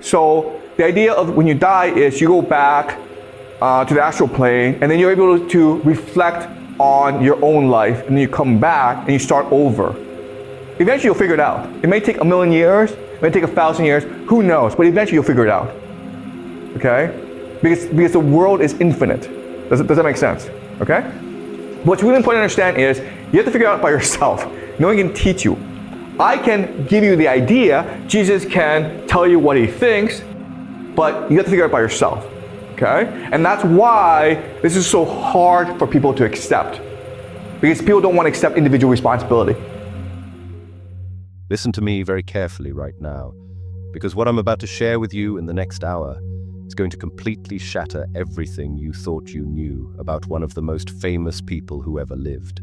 So the idea of when you die is you go back to the astral plane, and then you're able to reflect on your own life, and then you come back and you start over. Eventually you'll figure it out. It may take 1,000,000 years, it may take 1,000 years, who knows, but eventually you'll figure it out. Okay? Because the world is infinite. Does that make sense? Okay? What's really important to understand is you have to figure it out by yourself. No one can teach you. I can give you the idea, Jesus can tell you what he thinks, but you have to figure it out by yourself. Okay? And that's why this is so hard for people to accept. Because people don't want to accept individual responsibility. Listen to me very carefully right now, because what I'm about to share with you in the next hour is going to completely shatter everything you thought you knew about one of the most famous people who ever lived.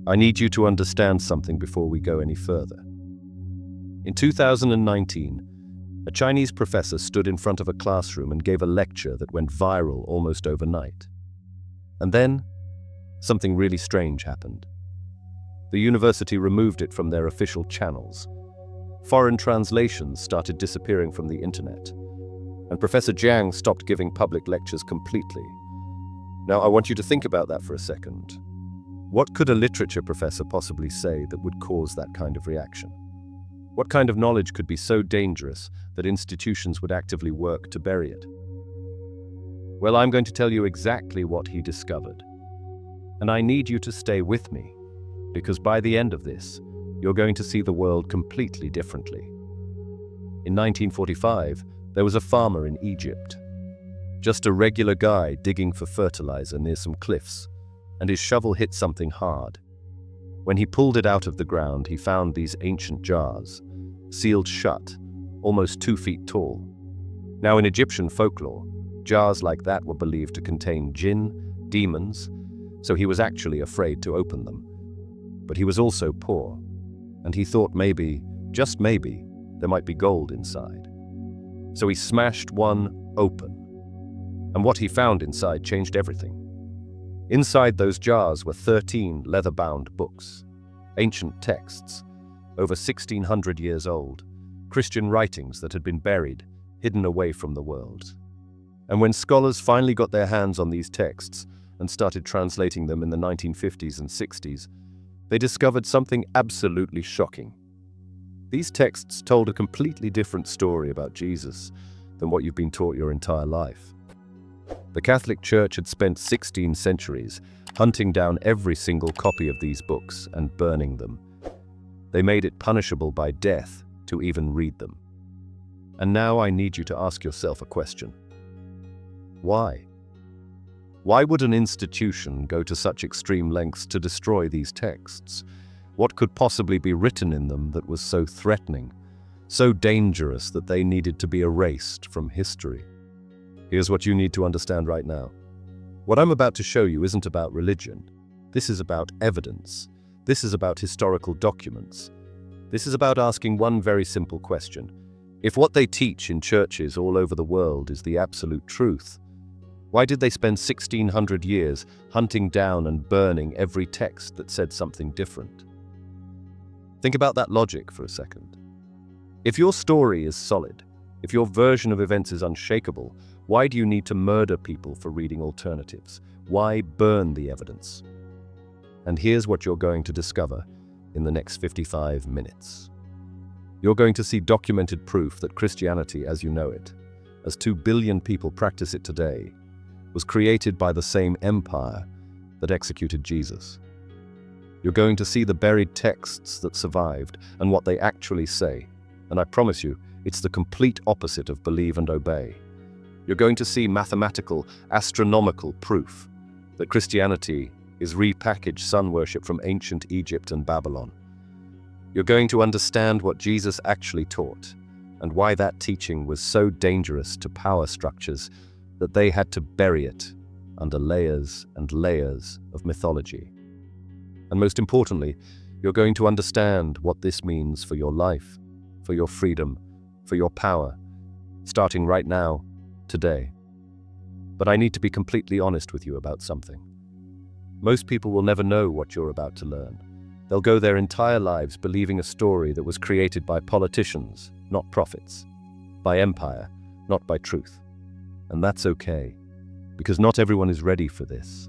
I need you to understand something before we go any further. In 2019, a Chinese professor stood in front of a classroom and gave a lecture that went viral almost overnight. And then, something really strange happened. The university removed it from their official channels. Foreign translations started disappearing from the internet, and Professor Jiang stopped giving public lectures completely. Now, I want you to think about that for a second. What could a literature professor possibly say that would cause that kind of reaction? What kind of knowledge could be so dangerous that institutions would actively work to bury it? Well, I'm going to tell you exactly what he discovered. And I need you to stay with me, because by the end of this, you're going to see the world completely differently. In 1945, there was a farmer in Egypt. Just a regular guy digging for fertilizer near some cliffs, and his shovel hit something hard. When he pulled it out of the ground, he found these ancient jars, sealed shut, almost 2 feet tall. Now, in Egyptian folklore, jars like that were believed to contain jinn, demons, so he was actually afraid to open them. But he was also poor, and he thought maybe, just maybe, there might be gold inside. So he smashed one open, and what he found inside changed everything. Inside those jars were 13 leather-bound books, ancient texts, over 1,600 years old, Christian writings that had been buried, hidden away from the world. And when scholars finally got their hands on these texts and started translating them in the 1950s and 60s, they discovered something absolutely shocking. These texts told a completely different story about Jesus than what you've been taught your entire life. The Catholic Church had spent 16 centuries hunting down every single copy of these books and burning them. They made it punishable by death to even read them. And now I need you to ask yourself a question. Why? Why would an institution go to such extreme lengths to destroy these texts? What could possibly be written in them that was so threatening, so dangerous that they needed to be erased from history? Here's what you need to understand right now. What I'm about to show you isn't about religion. This is about evidence. This is about historical documents. This is about asking one very simple question. If what they teach in churches all over the world is the absolute truth, why did they spend 1,600 years hunting down and burning every text that said something different? Think about that logic for a second. If your story is solid, if your version of events is unshakable, why do you need to murder people for reading alternatives? Why burn the evidence? And here's what you're going to discover in the next 55 minutes. You're going to see documented proof that Christianity, as you know it, as 2 billion people practice it today, was created by the same empire that executed Jesus. You're going to see the buried texts that survived and what they actually say. And I promise you, it's the complete opposite of believe and obey. You're going to see mathematical, astronomical proof that Christianity is repackaged sun worship from ancient Egypt and Babylon. You're going to understand what Jesus actually taught and why that teaching was so dangerous to power structures that they had to bury it under layers and layers of mythology. And most importantly, you're going to understand what this means for your life, for your freedom, for your power, starting right now, today. But I need to be completely honest with you about something. Most people will never know what you're about to learn. They'll go their entire lives believing a story that was created by politicians, not prophets, by empire, not by truth. And that's okay, because not everyone is ready for this.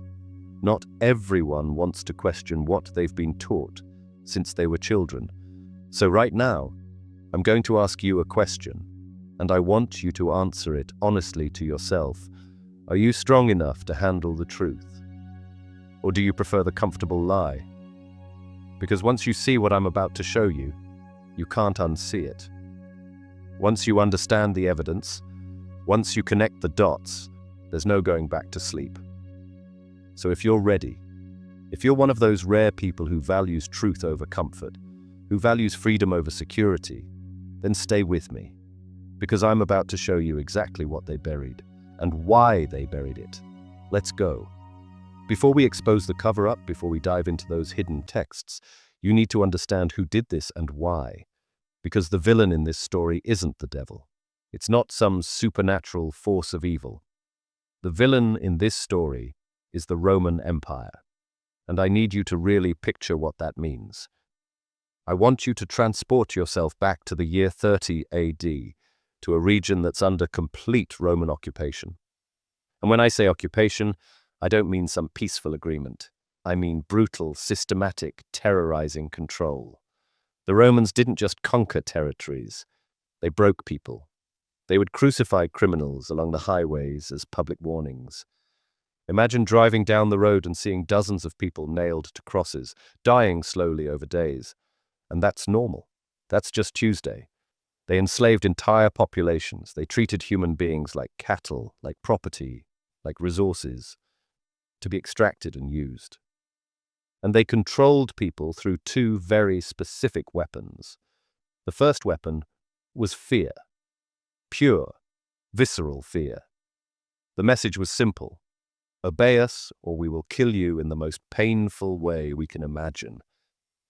Not everyone wants to question what they've been taught since they were children. So right now, I'm going to ask you a question, and I want you to answer it honestly to yourself. Are you strong enough to handle the truth? Or do you prefer the comfortable lie? Because once you see what I'm about to show you, you can't unsee it. Once you understand the evidence, once you connect the dots, there's no going back to sleep. So if you're ready, if you're one of those rare people who values truth over comfort, who values freedom over security, then stay with me, because I'm about to show you exactly what they buried and why they buried it. Let's go. Before we expose the cover-up, before we dive into those hidden texts, you need to understand who did this and why. Because the villain in this story isn't the devil. It's not some supernatural force of evil. The villain in this story is the Roman Empire. And I need you to really picture what that means. I want you to transport yourself back to the year 30 AD, to a region that's under complete Roman occupation. And when I say occupation, I don't mean some peaceful agreement. I mean brutal, systematic, terrorizing control. The Romans didn't just conquer territories, they broke people. They would crucify criminals along the highways as public warnings. Imagine driving down the road and seeing dozens of people nailed to crosses, dying slowly over days. And that's normal. That's just Tuesday. They enslaved entire populations. They treated human beings like cattle, like property, like resources, to be extracted and used. And they controlled people through two very specific weapons. The first weapon was fear. Pure, visceral fear. The message was simple. Obey us, or we will kill you in the most painful way we can imagine.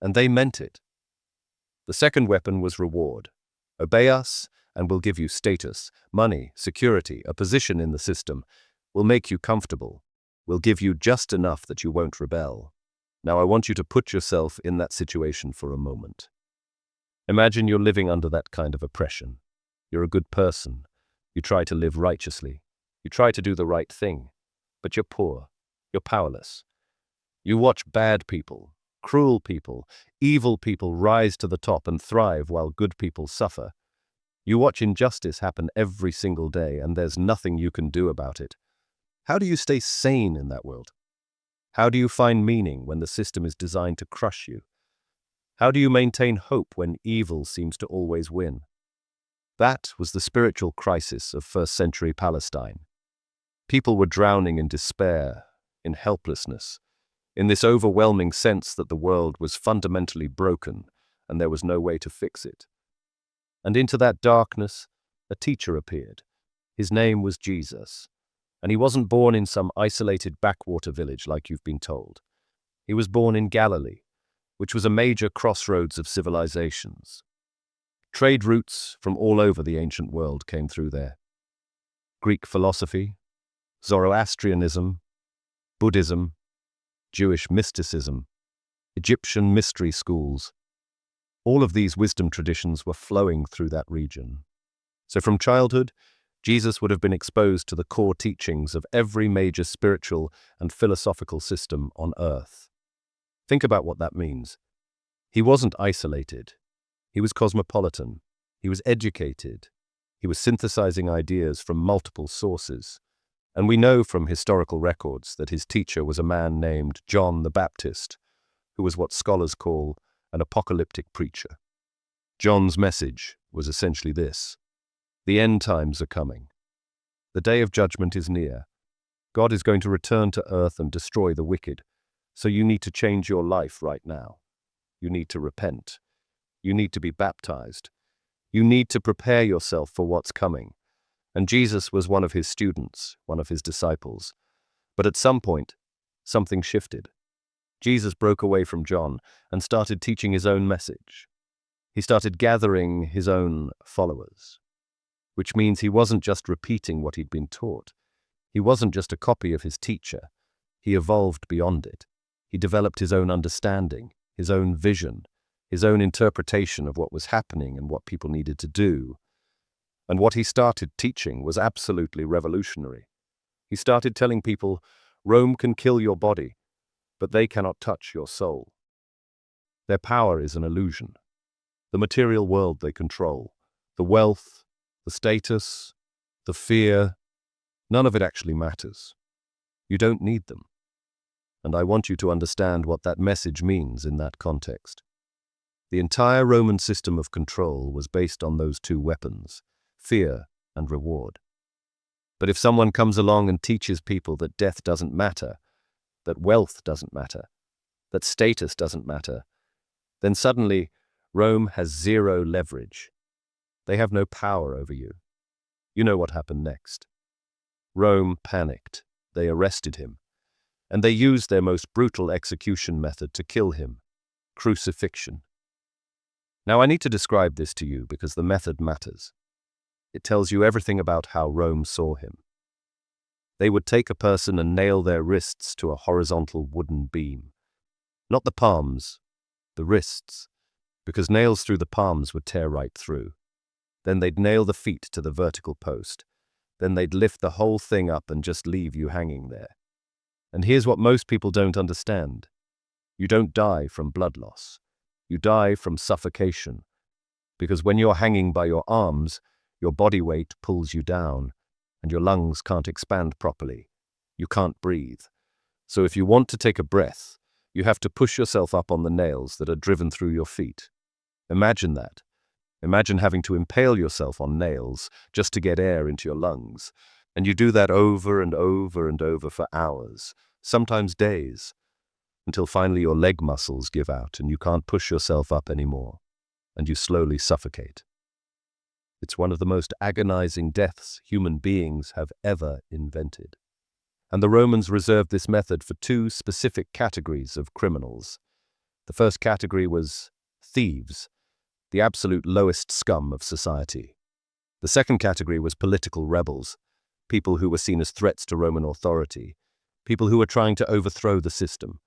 And they meant it. The second weapon was reward. Obey us, and we'll give you status, money, security, a position in the system. We'll make you comfortable. We'll give you just enough that you won't rebel. Now I want you to put yourself in that situation for a moment. Imagine you're living under that kind of oppression. You're a good person. You try to live righteously. You try to do the right thing. But you're poor. You're powerless. You watch bad people, cruel people, evil people rise to the top and thrive while good people suffer. You watch injustice happen every single day, and there's nothing you can do about it. How do you stay sane in that world? How do you find meaning when the system is designed to crush you? How do you maintain hope when evil seems to always win? That was the spiritual crisis of first-century Palestine. People were drowning in despair, in helplessness, in this overwhelming sense that the world was fundamentally broken and there was no way to fix it. And into that darkness, a teacher appeared. His name was Jesus. And he wasn't born in some isolated backwater village like you've been told. He was born in Galilee, which was a major crossroads of civilizations. Trade routes from all over the ancient world came through there. Greek philosophy, Zoroastrianism, Buddhism, Jewish mysticism, Egyptian mystery schools. All of these wisdom traditions were flowing through that region. So from childhood, Jesus would have been exposed to the core teachings of every major spiritual and philosophical system on earth. Think about what that means. He wasn't isolated. He was cosmopolitan. He was educated. He was synthesizing ideas from multiple sources. And we know from historical records that his teacher was a man named John the Baptist, who was what scholars call an apocalyptic preacher. John's message was essentially this: the end times are coming. The day of judgment is near. God is going to return to earth and destroy the wicked. So you need to change your life right now. You need to repent. You need to be baptized. You need to prepare yourself for what's coming. And Jesus was one of his students, one of his disciples. But at some point, something shifted. Jesus broke away from John and started teaching his own message. He started gathering his own followers, which means he wasn't just repeating what he'd been taught. He wasn't just a copy of his teacher. He evolved beyond it. He developed his own understanding, his own vision, his own interpretation of what was happening and what people needed to do. And what he started teaching was absolutely revolutionary. He started telling people, Rome can kill your body, but they cannot touch your soul. Their power is an illusion. The material world they control, the wealth, the status, the fear, none of it actually matters. You don't need them. And I want you to understand what that message means in that context. The entire Roman system of control was based on those two weapons, fear and reward. But if someone comes along and teaches people that death doesn't matter, that wealth doesn't matter, that status doesn't matter, then suddenly Rome has zero leverage. They have no power over you. You know what happened next. Rome panicked. They arrested him. And they used their most brutal execution method to kill him, crucifixion. Now I need to describe this to you because the method matters. It tells you everything about how Rome saw him. They would take a person and nail their wrists to a horizontal wooden beam. Not the palms, the wrists, because nails through the palms would tear right through. Then they'd nail the feet to the vertical post. Then they'd lift the whole thing up and just leave you hanging there. And here's what most people don't understand. You don't die from blood loss. You die from suffocation. Because when you're hanging by your arms, your body weight pulls you down, and your lungs can't expand properly. You can't breathe. So if you want to take a breath, you have to push yourself up on the nails that are driven through your feet. Imagine that. Imagine having to impale yourself on nails just to get air into your lungs. And you do that over and over and over for hours, sometimes days, until finally your leg muscles give out and you can't push yourself up anymore, and you slowly suffocate. It's one of the most agonizing deaths human beings have ever invented. And the Romans reserved this method for two specific categories of criminals. The first category was thieves, the absolute lowest scum of society. The second category was political rebels, people who were seen as threats to Roman authority, people who were trying to overthrow the system.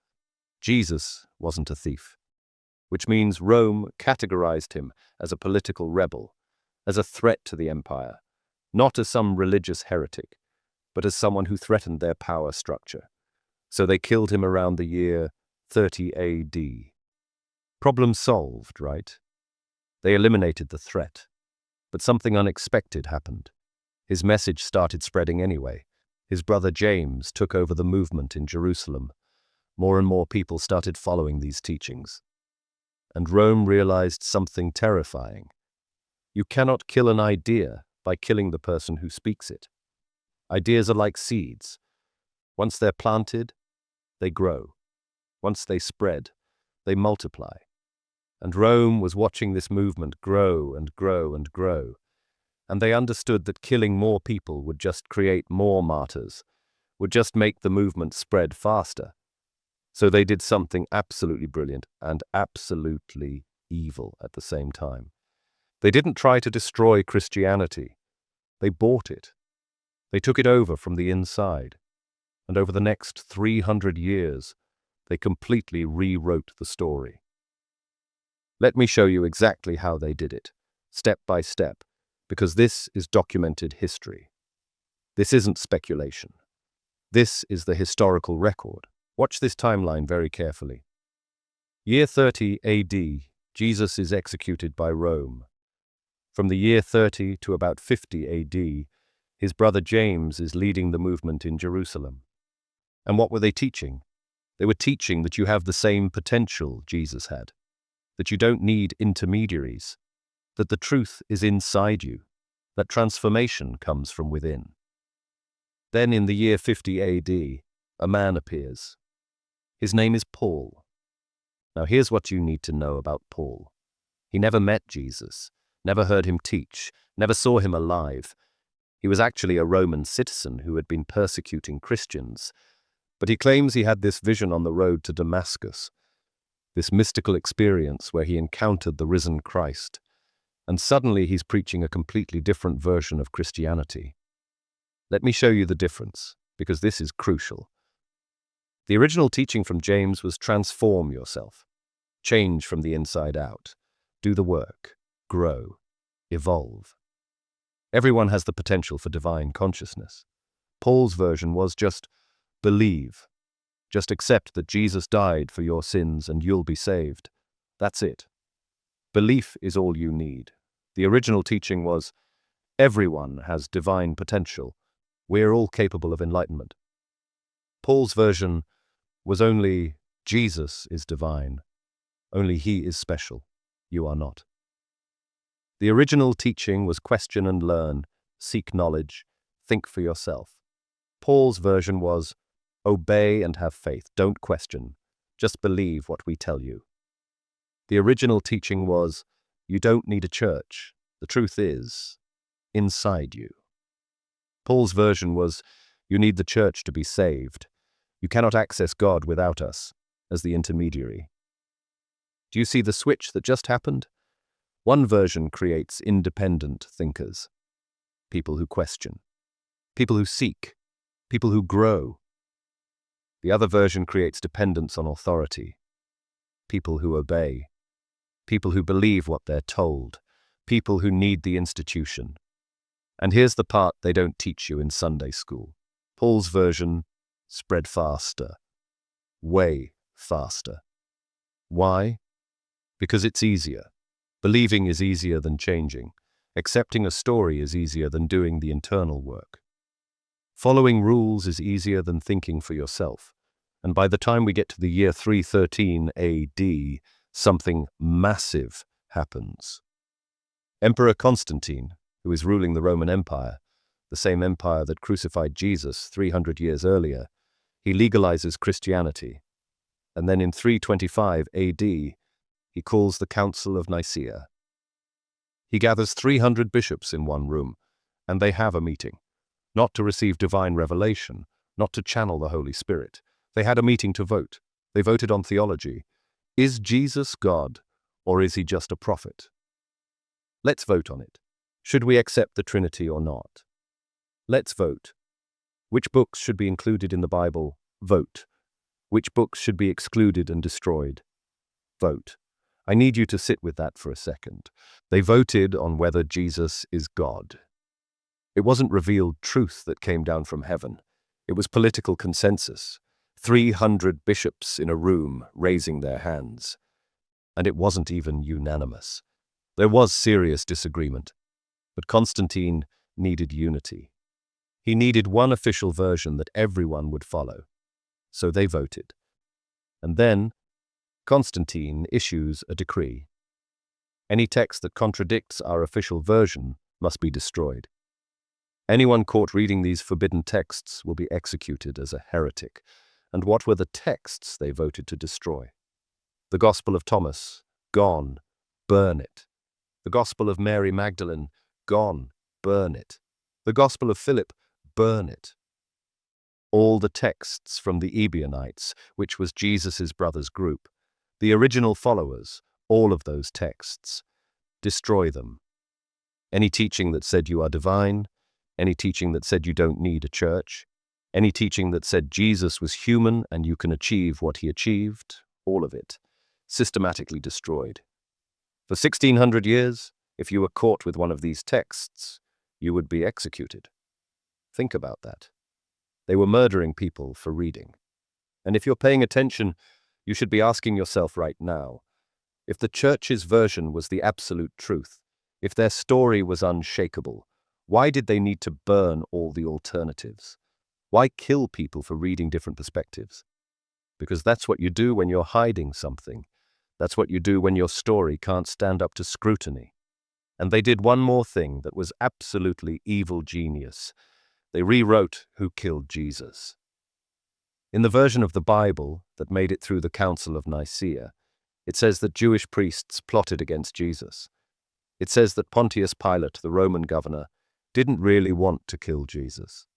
Jesus wasn't a thief, which means Rome categorized him as a political rebel, as a threat to the empire, not as some religious heretic, but as someone who threatened their power structure. So they killed him around the year 30 AD. Problem solved, right? They eliminated the threat. But something unexpected happened. His message started spreading anyway. His brother James took over the movement in Jerusalem. More and more people started following these teachings. And Rome realized something terrifying. You cannot kill an idea by killing the person who speaks it. Ideas are like seeds. Once they're planted, they grow. Once they spread, they multiply. And Rome was watching this movement grow and grow and grow. And they understood that killing more people would just create more martyrs, would just make the movement spread faster. So they did something absolutely brilliant and absolutely evil at the same time. They didn't try to destroy Christianity. They bought it. They took it over from the inside. And over the next 300 years, they completely rewrote the story. Let me show you exactly how they did it, step by step, because this is documented history. This isn't speculation. This is the historical record. Watch this timeline very carefully. Year 30 AD, Jesus is executed by Rome. From the year 30 to about 50 AD, his brother James is leading the movement in Jerusalem. And what were they teaching? They were teaching that you have the same potential Jesus had, that you don't need intermediaries, that the truth is inside you, that transformation comes from within. Then in the year 50 AD, a man appears. His name is Paul. Now here's what you need to know about Paul. He never met Jesus, never heard him teach, never saw him alive. He was actually a Roman citizen who had been persecuting Christians, but he claims he had this vision on the road to Damascus, this mystical experience where he encountered the risen Christ, and suddenly he's preaching a completely different version of Christianity. Let me show you the difference, because this is crucial. The original teaching from James was transform yourself, change from the inside out, do the work, grow, evolve. Everyone has the potential for divine consciousness. Paul's version was just believe. Just accept that Jesus died for your sins and you'll be saved. That's it. Belief is all you need. The original teaching was everyone has divine potential. We're all capable of enlightenment. Paul's version was only Jesus is divine. Only he is special. You are not. The original teaching was question and learn, seek knowledge, think for yourself. Paul's version was obey and have faith, don't question, just believe what we tell you. The original teaching was you don't need a church, the truth is inside you. Paul's version was you need the church to be saved. You cannot access God without us, as the intermediary. Do you see the switch that just happened? One version creates independent thinkers, people who question, people who seek, people who grow. The other version creates dependence on authority, people who obey, people who believe what they're told, people who need the institution. And here's the part they don't teach you in Sunday school. Paul's version spread faster, way faster. Why? Because it's easier. Believing is easier than changing. Accepting a story is easier than doing the internal work. Following rules is easier than thinking for yourself. And by the time we get to the year 313 AD, something massive happens. Emperor Constantine, who is ruling the Roman Empire, the same empire that crucified Jesus 300 years earlier, he legalizes Christianity. And then in 325 AD, he calls the Council of Nicaea. He gathers 300 bishops in one room, and they have a meeting. Not to receive divine revelation, not to channel the Holy Spirit. They had a meeting to vote. They voted on theology. Is Jesus God, or is he just a prophet? Let's vote on it. Should we accept the Trinity or not? Let's vote. Which books should be included in the Bible? Vote. Which books should be excluded and destroyed? Vote. I need you to sit with that for a second. They voted on whether Jesus is God. It wasn't revealed truth that came down from heaven. It was political consensus. 300 bishops in a room raising their hands. And it wasn't even unanimous. There was serious disagreement. But Constantine needed unity. He needed one official version that everyone would follow. So they voted. And then Constantine issues a decree. Any text that contradicts our official version must be destroyed. Anyone caught reading these forbidden texts will be executed as a heretic. And what were the texts they voted to destroy? The Gospel of Thomas, gone, burn it. The Gospel of Mary Magdalene, gone, burn it. The Gospel of Philip, burn it. All the texts from the Ebionites, which was Jesus' brothers' group, the original followers, all of those texts, destroy them. Any teaching that said you are divine, any teaching that said you don't need a church, any teaching that said Jesus was human and you can achieve what he achieved, all of it, systematically destroyed. For 1600 years, if you were caught with one of these texts, you would be executed. Think about that. They were murdering people for reading. And if you're paying attention, you should be asking yourself right now, if the church's version was the absolute truth, if their story was unshakable, why did they need to burn all the alternatives? Why kill people for reading different perspectives? Because that's what you do when you're hiding something. That's what you do when your story can't stand up to scrutiny. And they did one more thing that was absolutely evil genius. They rewrote who killed Jesus. In the version of the Bible that made it through the Council of Nicaea, it says that Jewish priests plotted against Jesus. It says that Pontius Pilate, the Roman governor, didn't really want to kill Jesus.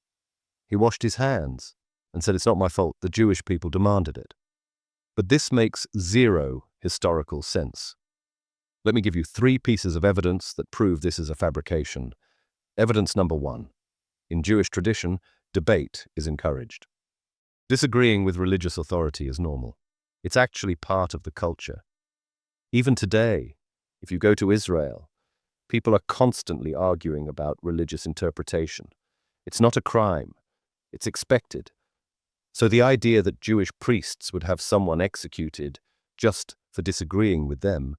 He washed his hands and said, "It's not my fault, the Jewish people demanded it." But this makes zero historical sense. Let me give you 3 pieces of evidence that prove this is a fabrication. Evidence number 1. In Jewish tradition, debate is encouraged. Disagreeing with religious authority is normal. It's actually part of the culture. Even today, if you go to Israel, People are constantly arguing about religious interpretation. It's not a crime. It's expected. So the idea that Jewish priests would have someone executed just for disagreeing with them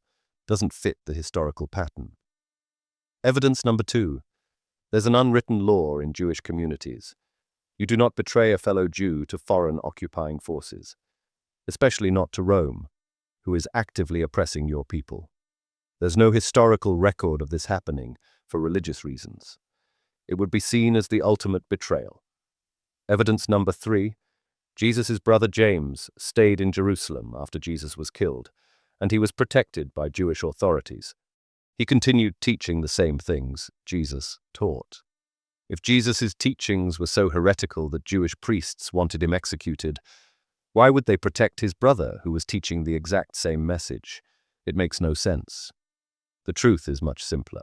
doesn't fit the historical pattern. Evidence number 2. There's an unwritten law in Jewish communities. You do not betray a fellow Jew to foreign occupying forces, especially not to Rome, who is actively oppressing your people. There's no historical record of this happening for religious reasons. It would be seen as the ultimate betrayal. Evidence number 3. Jesus' brother James stayed in Jerusalem after Jesus was killed, and he was protected by Jewish authorities. He continued teaching the same things Jesus taught. If Jesus' teachings were so heretical that Jewish priests wanted him executed, why would they protect his brother who was teaching the exact same message? It makes no sense. The truth is much simpler.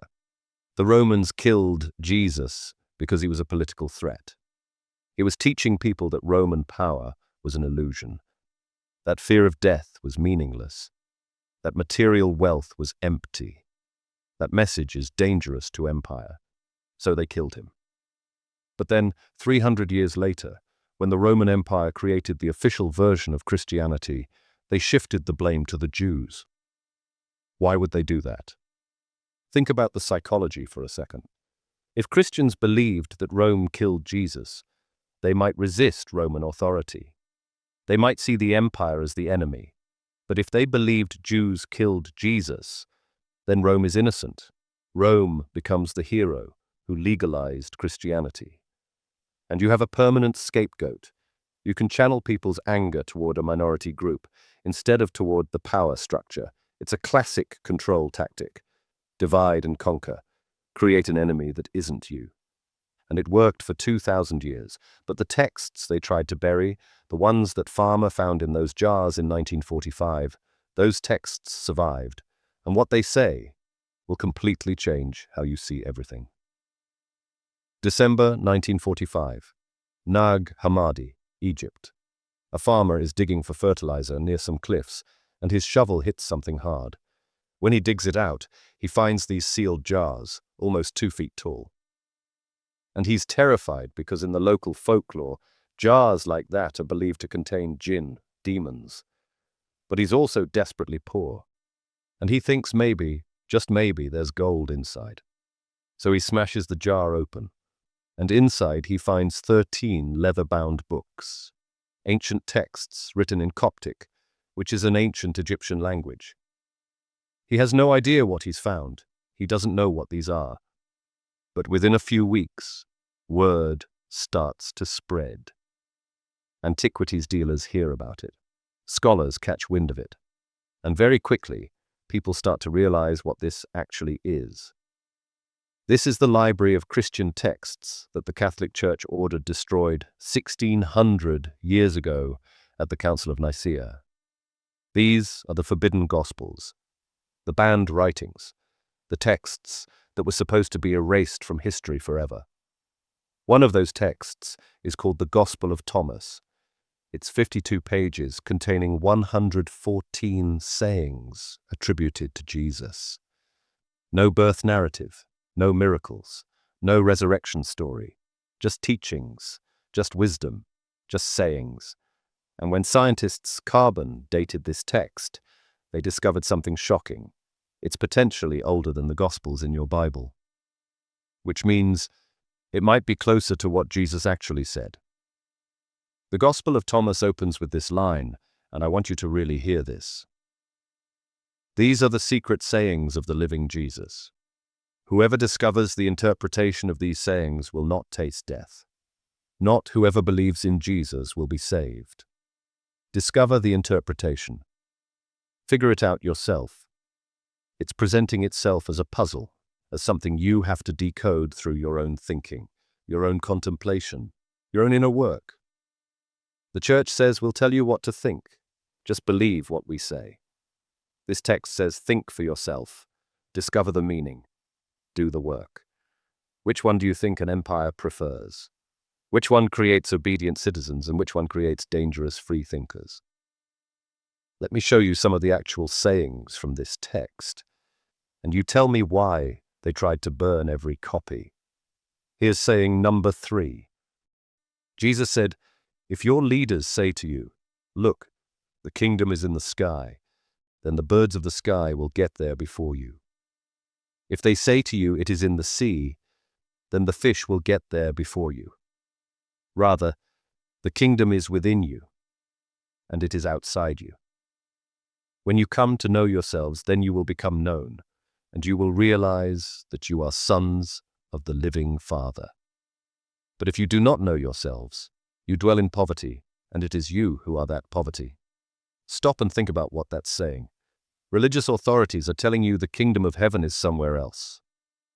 The Romans killed Jesus because he was a political threat. He was teaching people that Roman power was an illusion, that fear of death was meaningless, that material wealth was empty. That message is dangerous to empire, so they killed him. But then, 300 years later, when the Roman Empire created the official version of Christianity, they shifted the blame to the Jews. Why would they do that? Think about the psychology for a second. If Christians believed that Rome killed Jesus, they might resist Roman authority. They might see the empire as the enemy. But if they believed Jews killed Jesus, then Rome is innocent. Rome becomes the hero who legalized Christianity. And you have a permanent scapegoat. You can channel people's anger toward a minority group instead of toward the power structure. It's a classic control tactic. Divide and conquer. Create an enemy that isn't you. And it worked for 2,000 years. But the texts they tried to bury, the ones that Farmer found in those jars in 1945, those texts survived. And what they say will completely change how you see everything. December 1945. Nag Hammadi, Egypt. A farmer is digging for fertilizer near some cliffs, and his shovel hits something hard. When he digs it out, he finds these sealed jars, almost 2 feet tall. And he's terrified because in the local folklore, jars like that are believed to contain jinn, demons. But he's also desperately poor. And he thinks maybe, just maybe, there's gold inside. So he smashes the jar open. And inside he finds 13 leather-bound books. Ancient texts written in Coptic, which is an ancient Egyptian language. He has no idea what he's found. He doesn't know what these are. But within a few weeks, word starts to spread. Antiquities dealers hear about it. Scholars catch wind of it. And very quickly, people start to realize what this actually is. This is the library of Christian texts that the Catholic Church ordered destroyed 1,600 years ago at the Council of Nicaea. These are the forbidden Gospels, the banned writings, the texts that were supposed to be erased from history forever. One of those texts is called the Gospel of Thomas. It's 52 pages containing 114 sayings attributed to Jesus. No birth narrative, no miracles, no resurrection story, just teachings, just wisdom, just sayings. And when scientists carbon dated this text, they discovered something shocking. It's potentially older than the Gospels in your Bible. Which means it might be closer to what Jesus actually said. The Gospel of Thomas opens with this line, and I want you to really hear this. These are the secret sayings of the living Jesus. Whoever discovers the interpretation of these sayings will not taste death. Not whoever believes in Jesus will be saved. Discover the interpretation. Figure it out yourself. It's presenting itself as a puzzle, as something you have to decode through your own thinking, your own contemplation, your own inner work. The church says we'll tell you what to think. Just believe what we say. This text says think for yourself. Discover the meaning. Do the work. Which one do you think an empire prefers? Which one creates obedient citizens and which one creates dangerous free thinkers? Let me show you some of the actual sayings from this text, and you tell me why They tried to burn every copy. Here's saying number 3. Jesus said, if your leaders say to you, look, the kingdom is in the sky, then the birds of the sky will get there before you. If they say to you, it is in the sea, then the fish will get there before you. Rather, the kingdom is within you, and it is outside you. When you come to know yourselves, then you will become known, and you will realize that you are sons of the living Father. But if you do not know yourselves, you dwell in poverty, and it is you who are that poverty. Stop and think about what that's saying. Religious authorities are telling you the kingdom of heaven is somewhere else.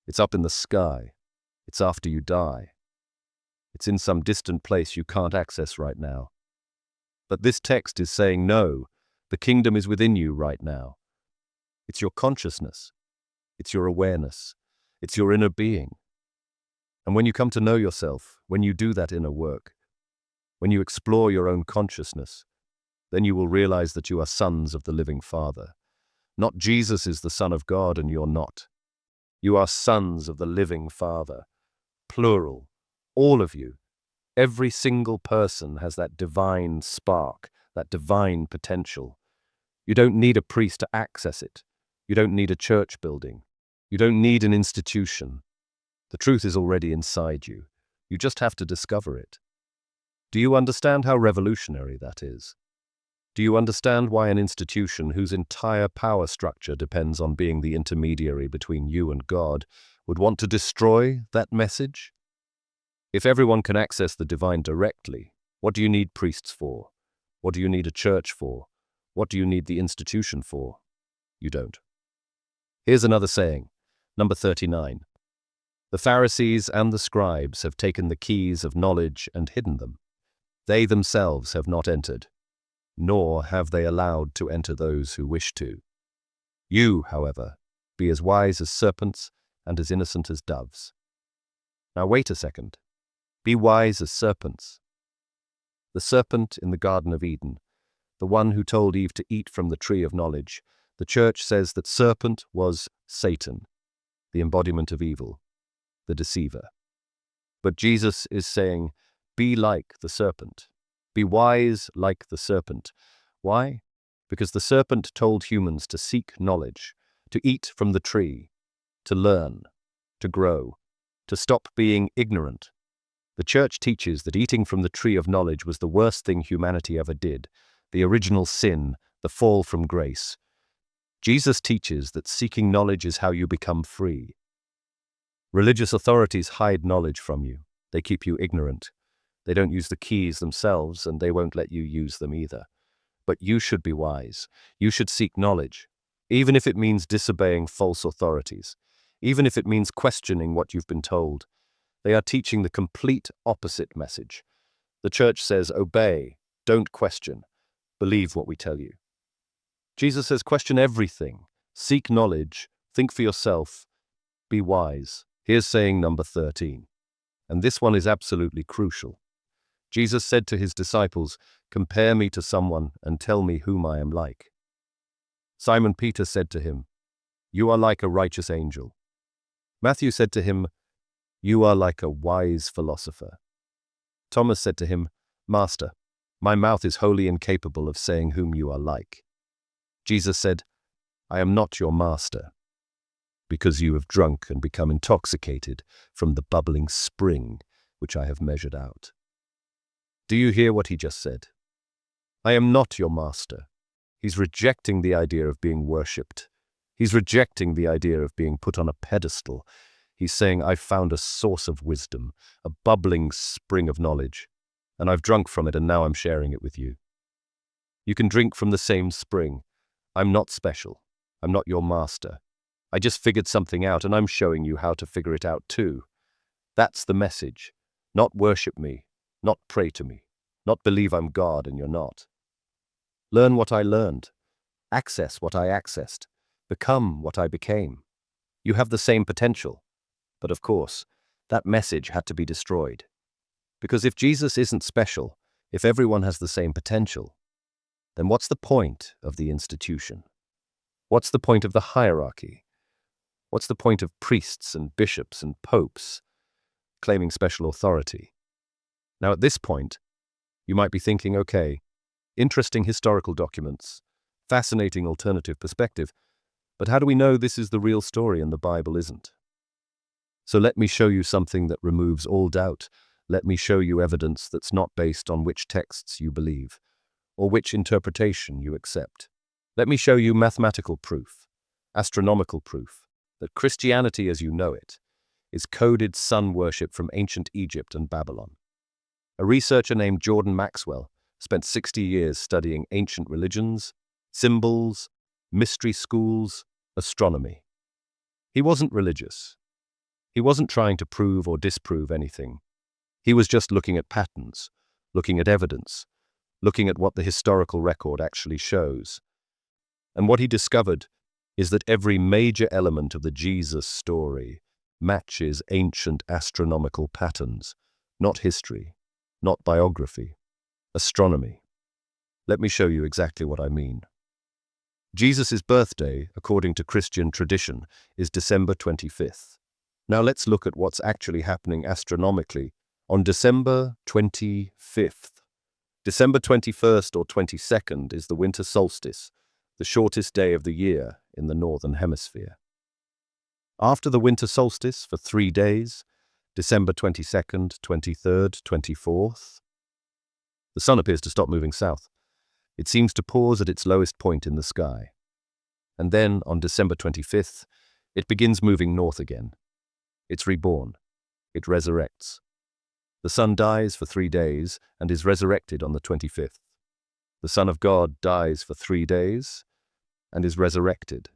It's up in the sky. It's after you die. It's in some distant place you can't access right now. But this text is saying, no, the kingdom is within you right now. It's your consciousness. It's your awareness. It's your inner being. And when you come to know yourself, when you do that inner work, when you explore your own consciousness, then you will realize that you are sons of the living Father. Not Jesus is the Son of God and you're not. You are sons of the living Father. Plural. All of you. Every single person has that divine spark, that divine potential. You don't need a priest to access it. You don't need a church building. You don't need an institution. The truth is already inside you. You just have to discover it. Do you understand how revolutionary that is? Do you understand why an institution whose entire power structure depends on being the intermediary between you and God would want to destroy that message? If everyone can access the divine directly, what do you need priests for? What do you need a church for? What do you need the institution for? You don't. Here's another saying, number 39. The Pharisees and the scribes have taken the keys of knowledge and hidden them. They themselves have not entered, nor have they allowed to enter those who wish to. You, however, be as wise as serpents and as innocent as doves. Now wait a second. Be wise as serpents. The serpent in the Garden of Eden, the one who told Eve to eat from the tree of knowledge, the church says that serpent was Satan, the embodiment of evil, the deceiver. But Jesus is saying, be like the serpent. Be wise like the serpent. Why? Because the serpent told humans to seek knowledge, to eat from the tree, to learn, to grow, to stop being ignorant. The church teaches that eating from the tree of knowledge was the worst thing humanity ever did, the original sin, the fall from grace. Jesus teaches that seeking knowledge is how you become free. Religious authorities hide knowledge from you. They keep you ignorant. They don't use the keys themselves, and they won't let you use them either. But you should be wise. You should seek knowledge, even if it means disobeying false authorities, even if it means questioning what you've been told. They are teaching the complete opposite message. The church says, obey, don't question, believe what we tell you. Jesus says, question everything, seek knowledge, think for yourself, be wise. Here's saying number 13, and this one is absolutely crucial. Jesus said to his disciples, compare me to someone and tell me whom I am like. Simon Peter said to him, you are like a righteous angel. Matthew said to him, you are like a wise philosopher. Thomas said to him, Master, my mouth is wholly incapable of saying whom you are like. Jesus said, I am not your master, because you have drunk and become intoxicated from the bubbling spring which I have measured out. Do you hear what he just said? I am not your master. He's rejecting the idea of being worshipped. He's rejecting the idea of being put on a pedestal. He's saying, I've found a source of wisdom, a bubbling spring of knowledge, and I've drunk from it and now I'm sharing it with you. You can drink from the same spring. I'm not special. I'm not your master. I just figured something out and I'm showing you how to figure it out too. That's the message. Not worship me, not pray to me, not believe I'm God and you're not. Learn what I learned. Access what I accessed. Become what I became. You have the same potential. But of course, that message had to be destroyed. Because if Jesus isn't special, if everyone has the same potential, then what's the point of the institution? What's the point of the hierarchy? What's the point of priests and bishops and popes claiming special authority? Now, at this point, you might be thinking, okay, interesting historical documents, fascinating alternative perspective, but how do we know this is the real story and the Bible isn't? So let me show you something that removes all doubt. Let me show you evidence that's not based on which texts you believe or which interpretation you accept. Let me show you mathematical proof, astronomical proof, that Christianity as you know it is coded sun worship from ancient Egypt and Babylon. A researcher named Jordan Maxwell spent 60 years studying ancient religions, symbols, mystery schools, astronomy. He wasn't religious. He wasn't trying to prove or disprove anything. He was just looking at patterns, looking at evidence, looking at what the historical record actually shows. And what he discovered is that every major element of the Jesus story matches ancient astronomical patterns, not history, not biography, astronomy. Let me show you exactly what I mean. Jesus' birthday, according to Christian tradition, is December 25th. Now let's look at what's actually happening astronomically on December 25th. December 21st or 22nd is the winter solstice, the shortest day of the year in the northern hemisphere. After the winter solstice for 3 days, December 22nd, 23rd, 24th, the sun appears to stop moving south. It seems to pause at its lowest point in the sky. And then, on December 25th, it begins moving north again. It's reborn. It resurrects. The sun dies for 3 days and is resurrected on the 25th. The Son of God dies for 3 days and is resurrected.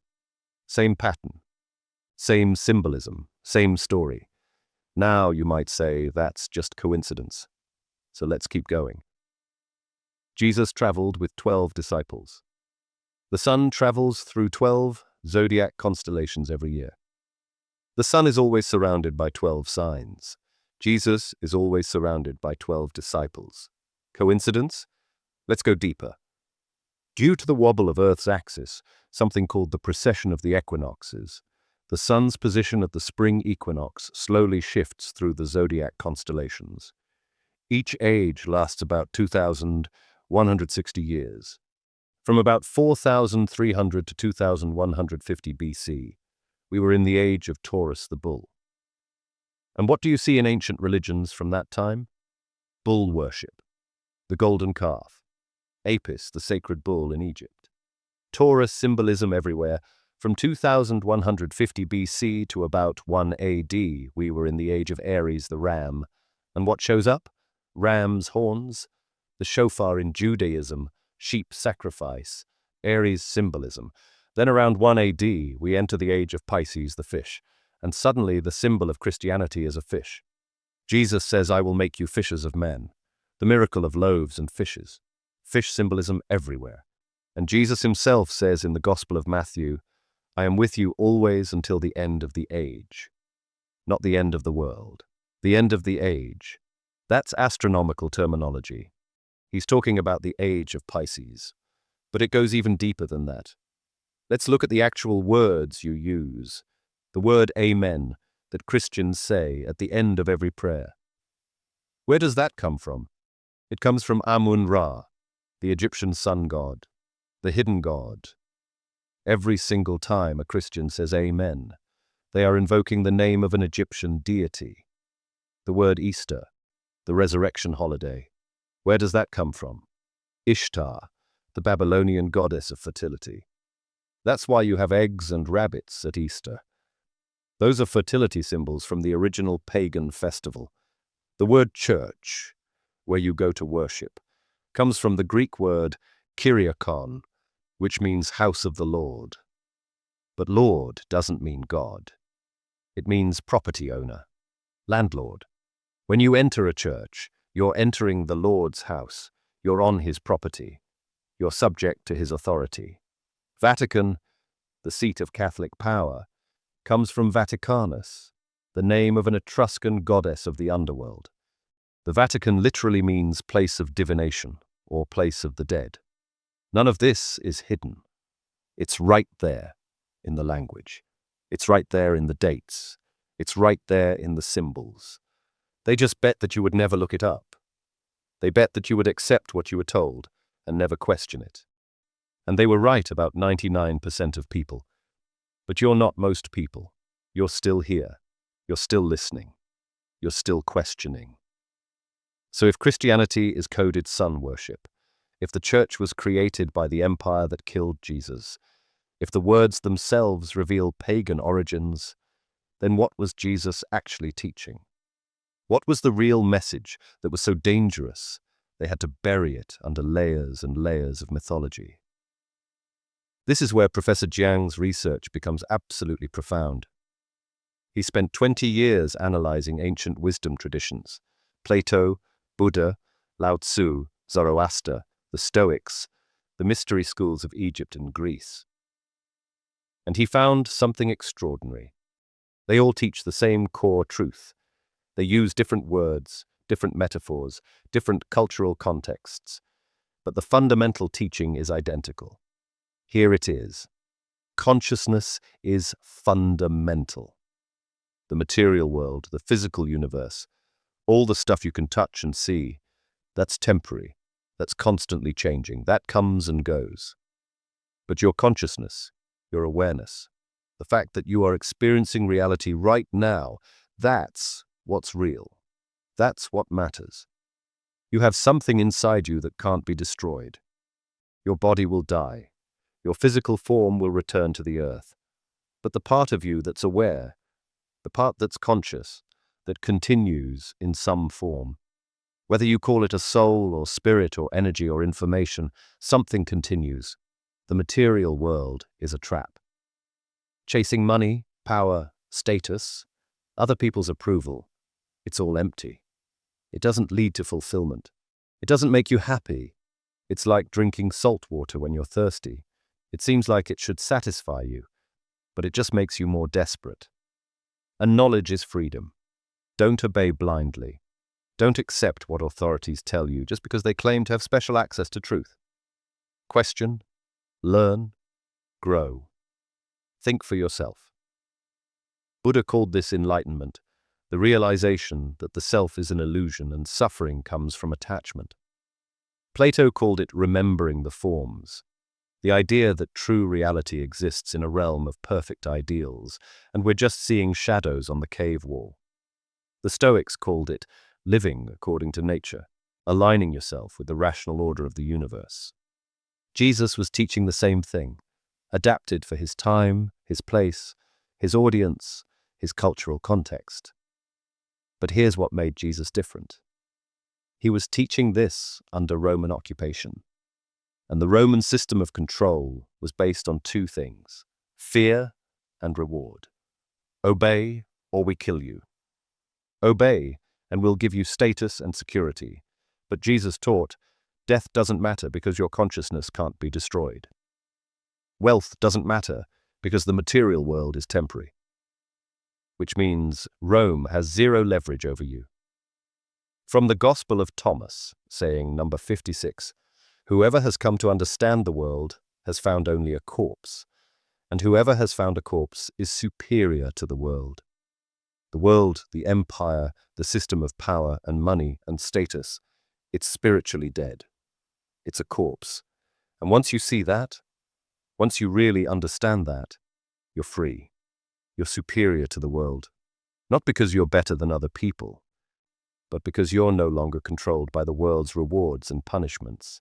Same pattern, same symbolism, same story. Now you might say that's just coincidence. So let's keep going. Jesus traveled with 12 disciples. The sun travels through 12 zodiac constellations every year. The sun is always surrounded by 12 signs. Jesus is always surrounded by 12 disciples. Coincidence? Let's go deeper. Due to the wobble of Earth's axis, something called the precession of the equinoxes, the sun's position at the spring equinox slowly shifts through the zodiac constellations. Each age lasts about 2,160 years. From about 4,300 to 2,150 BC, we were in the age of Taurus the bull. And what do you see in ancient religions from that time? Bull worship, the golden calf, Apis, the sacred bull in Egypt. Taurus symbolism everywhere. From 2150 BC to about 1 AD, we were in the age of Aries the ram. And what shows up? Ram's horns, the shofar in Judaism, sheep sacrifice, Aries symbolism. Then around 1 AD, we enter the age of Pisces the fish, and suddenly the symbol of Christianity is a fish. Jesus says, "I will make you fishers of men." The miracle of loaves and fishes. Fish symbolism everywhere. And Jesus himself says in the Gospel of Matthew, "I am with you always until the end of the age." Not the end of the world, the end of the age. That's astronomical terminology. He's talking about the age of Pisces. But it goes even deeper than that. Let's look at the actual words you use. The word Amen that Christians say at the end of every prayer. Where does that come from? It comes from Amun-Ra, the Egyptian sun god, the hidden god. Every single time a Christian says Amen, they are invoking the name of an Egyptian deity. The word Easter, the resurrection holiday. Where does that come from? Ishtar, the Babylonian goddess of fertility. That's why you have eggs and rabbits at Easter. Those are fertility symbols from the original pagan festival. The word church, where you go to worship, comes from the Greek word kyriakon, which means house of the Lord. But Lord doesn't mean God. It means property owner, landlord. When you enter a church, you're entering the Lord's house. You're on his property. You're subject to his authority. Vatican, the seat of Catholic power, comes from Vaticanus, the name of an Etruscan goddess of the underworld. The Vatican literally means place of divination or place of the dead. None of this is hidden. It's right there in the language. It's right there in the dates. It's right there in the symbols. They just bet that you would never look it up. They bet that you would accept what you were told and never question it. And they were right about 99% of people. But you're not most people. You're still here. You're still listening. You're still questioning. So if Christianity is coded sun worship, if the church was created by the empire that killed Jesus, if the words themselves reveal pagan origins, then what was Jesus actually teaching? What was the real message that was so dangerous they had to bury it under layers and layers of mythology? This is where Professor Jiang's research becomes absolutely profound. He spent 20 years analyzing ancient wisdom traditions: Plato, Buddha, Lao Tzu, Zoroaster, the Stoics, the mystery schools of Egypt and Greece. And he found something extraordinary. They all teach the same core truth. They use different words, different metaphors, different cultural contexts, but the fundamental teaching is identical. Here it is. Consciousness is fundamental. The material world, the physical universe, all the stuff you can touch and see, that's temporary, that's constantly changing, that comes and goes. But your consciousness, your awareness, the fact that you are experiencing reality right now, that's what's real. That's what matters. You have something inside you that can't be destroyed. Your body will die. Your physical form will return to the earth. But the part of you that's aware, the part that's conscious, that continues in some form, whether you call it a soul or spirit or energy or information, something continues. The material world is a trap. Chasing money, power, status, other people's approval, it's all empty. It doesn't lead to fulfillment. It doesn't make you happy. It's like drinking salt water when you're thirsty. It seems like it should satisfy you, but it just makes you more desperate. And knowledge is freedom. Don't obey blindly. Don't accept what authorities tell you just because they claim to have special access to truth. Question, learn, grow. Think for yourself. Buddha called this enlightenment, the realization that the self is an illusion and suffering comes from attachment. Plato called it remembering the forms, the idea that true reality exists in a realm of perfect ideals, and we're just seeing shadows on the cave wall. The Stoics called it living according to nature, aligning yourself with the rational order of the universe. Jesus was teaching the same thing, adapted for his time, his place, his audience, his cultural context. But here's what made Jesus different. He was teaching this under Roman occupation. And the Roman system of control was based on two things: fear and reward. Obey or we kill you. Obey and we'll give you status and security. But Jesus taught, death doesn't matter because your consciousness can't be destroyed. Wealth doesn't matter because the material world is temporary. Which means Rome has zero leverage over you. From the Gospel of Thomas, saying number 56, whoever has come to understand the world has found only a corpse, and whoever has found a corpse is superior to the world. The world, the empire, the system of power and money and status, it's spiritually dead. It's a corpse. And once you see that, once you really understand that, you're free. You're superior to the world. Not because you're better than other people, but because you're no longer controlled by the world's rewards and punishments.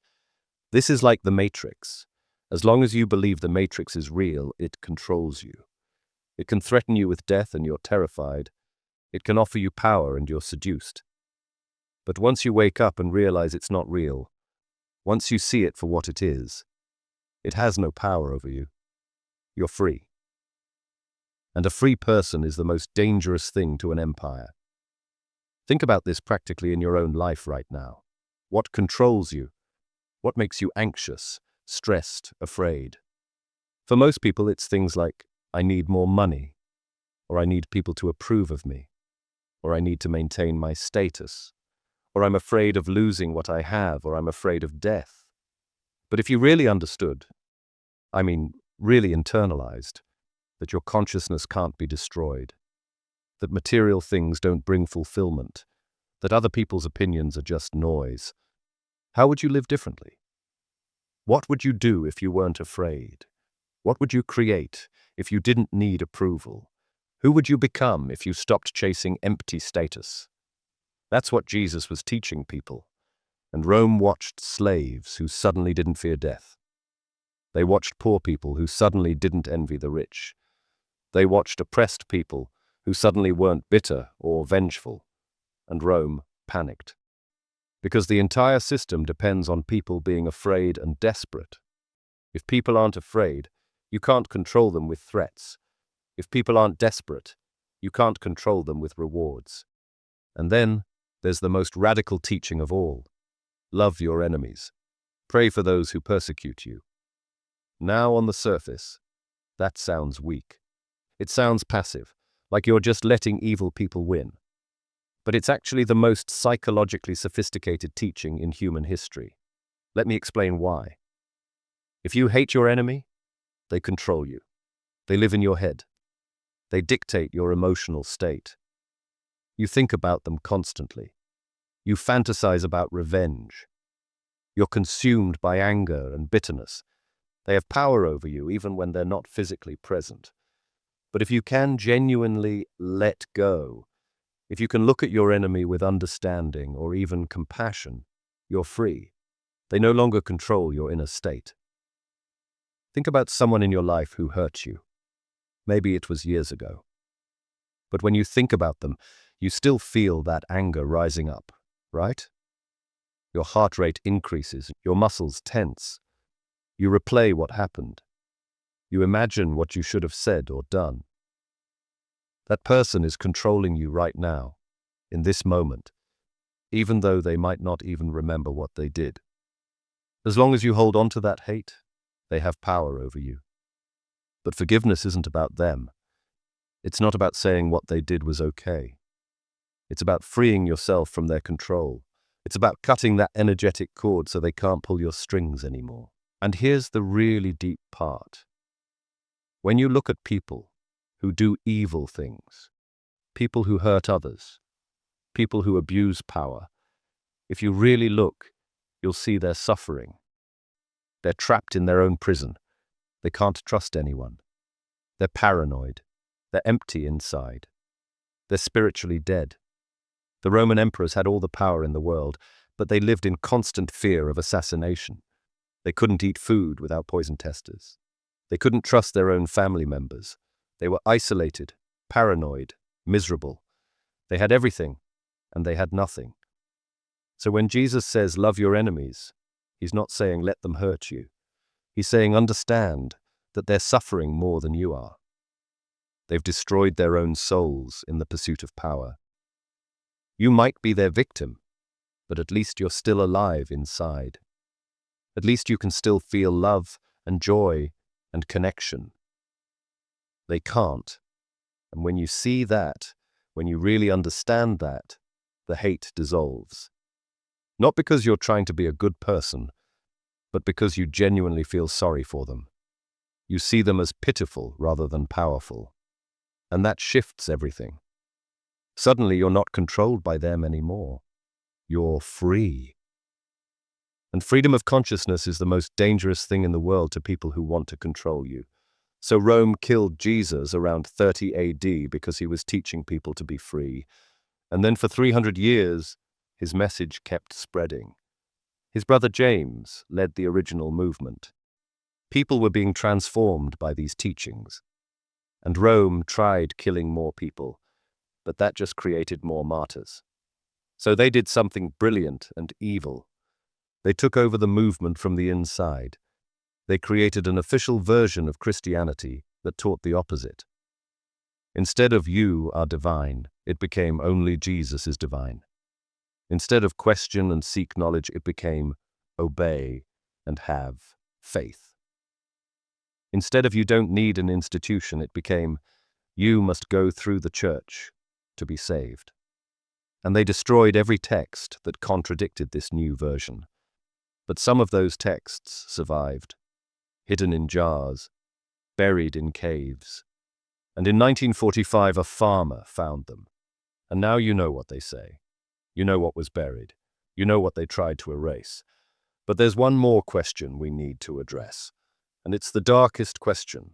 This is like the Matrix. As long as you believe the Matrix is real, it controls you. It can threaten you with death and you're terrified. It can offer you power and you're seduced. But once you wake up and realize it's not real, once you see it for what it has no power over you. You're free. And a free person is the most dangerous thing to an empire. Think about this practically in your own life right now. What controls you? What makes you anxious, stressed, afraid? For most people, it's things like, I need more money, or I need people to approve of me, or I need to maintain my status, or I'm afraid of losing what I have, or I'm afraid of death. But if you really understood, really internalized, that your consciousness can't be destroyed, that material things don't bring fulfillment, that other people's opinions are just noise, how would you live differently? What would you do if you weren't afraid? What would you create if you didn't need approval? Who would you become if you stopped chasing empty status? That's what Jesus was teaching people. And Rome watched slaves who suddenly didn't fear death. They watched poor people who suddenly didn't envy the rich. They watched oppressed people who suddenly weren't bitter or vengeful. And Rome panicked. Because the entire system depends on people being afraid and desperate. If people aren't afraid, you can't control them with threats. If people aren't desperate, you can't control them with rewards. And then there's the most radical teaching of all. Love your enemies. Pray for those who persecute you. Now on the surface, that sounds weak. It sounds passive, like you're just letting evil people win. But it's actually the most psychologically sophisticated teaching in human history. Let me explain why. If you hate your enemy, they control you. They live in your head. They dictate your emotional state. You think about them constantly. You fantasize about revenge. You're consumed by anger and bitterness. They have power over you even when they're not physically present. But if you can genuinely let go, if you can look at your enemy with understanding or even compassion, you're free. They no longer control your inner state. Think about someone in your life who hurt you. Maybe it was years ago. But when you think about them, you still feel that anger rising up, right? Your heart rate increases, your muscles tense. You replay what happened. You imagine what you should have said or done. That person is controlling you right now, in this moment, even though they might not even remember what they did. As long as you hold on to that hate, they have power over you. But forgiveness isn't about them. It's not about saying what they did was okay. It's about freeing yourself from their control. It's about cutting that energetic cord so they can't pull your strings anymore. And here's the really deep part. When you look at people who do evil things, people who hurt others, people who abuse power, if you really look, you'll see they're suffering. They're trapped in their own prison. They can't trust anyone. They're paranoid. They're empty inside. They're spiritually dead. The Roman emperors had all the power in the world, but they lived in constant fear of assassination. They couldn't eat food without poison testers. They couldn't trust their own family members. They were isolated, paranoid, miserable. They had everything, and they had nothing. So when Jesus says, love your enemies, he's not saying let them hurt you. He's saying understand that they're suffering more than you are. They've destroyed their own souls in the pursuit of power. You might be their victim, but at least you're still alive inside. At least you can still feel love and joy and connection. They can't. And when you see that, when you really understand that, the hate dissolves. Not because you're trying to be a good person, but because you genuinely feel sorry for them. You see them as pitiful rather than powerful. And that shifts everything. Suddenly you're not controlled by them anymore. You're free. And freedom of consciousness is the most dangerous thing in the world to people who want to control you. So Rome killed Jesus around 30 AD because he was teaching people to be free. And then for 300 years, his message kept spreading. His brother James led the original movement. People were being transformed by these teachings. And Rome tried killing more people, but that just created more martyrs. So they did something brilliant and evil. They took over the movement from the inside. They created an official version of Christianity that taught the opposite. Instead of you are divine, it became only Jesus is divine. Instead of question and seek knowledge, it became obey and have faith. Instead of you don't need an institution, it became you must go through the church to be saved. And they destroyed every text that contradicted this new version. But some of those texts survived, hidden in jars, buried in caves, And in 1945, a farmer found them. And now you know what they say. You know what was buried. You know what they tried to erase. But there's one more question we need to address, and it's the darkest question.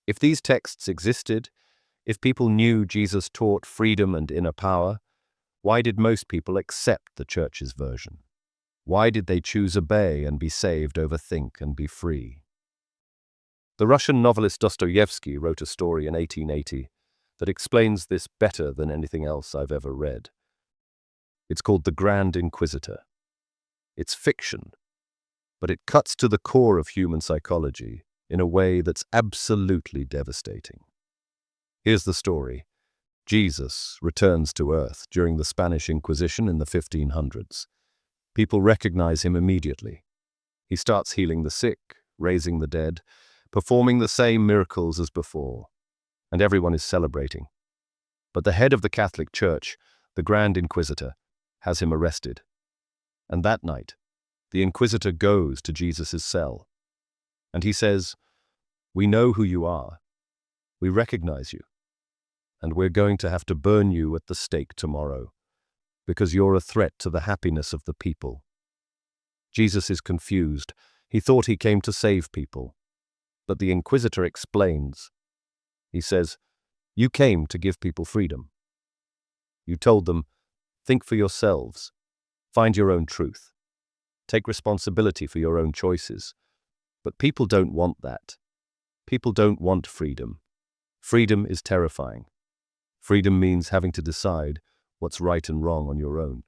If these texts existed, if people knew Jesus taught freedom and inner power, why did most people accept the church's version? Why did they choose obey and be saved over think and be free? The Russian novelist Dostoevsky wrote a story in 1880 that explains this better than anything else I've ever read. It's called The Grand Inquisitor. It's fiction, but it cuts to the core of human psychology in a way that's absolutely devastating. Here's the story. Jesus returns to Earth during the Spanish Inquisition in the 1500s. People recognize him immediately. He starts healing the sick, raising the dead, performing the same miracles as before, and everyone is celebrating. But the head of the Catholic Church, the Grand Inquisitor, has him arrested. And that night, the Inquisitor goes to Jesus' cell, and he says, "We know who you are. We recognize you, and we're going to have to burn you at the stake tomorrow, because you're a threat to the happiness of the people." Jesus is confused. He thought he came to save people. But the Inquisitor explains. He says, "You came to give people freedom. You told them, think for yourselves, find your own truth, take responsibility for your own choices. But people don't want that. People don't want freedom. Freedom is terrifying. Freedom means having to decide what's right and wrong on your own.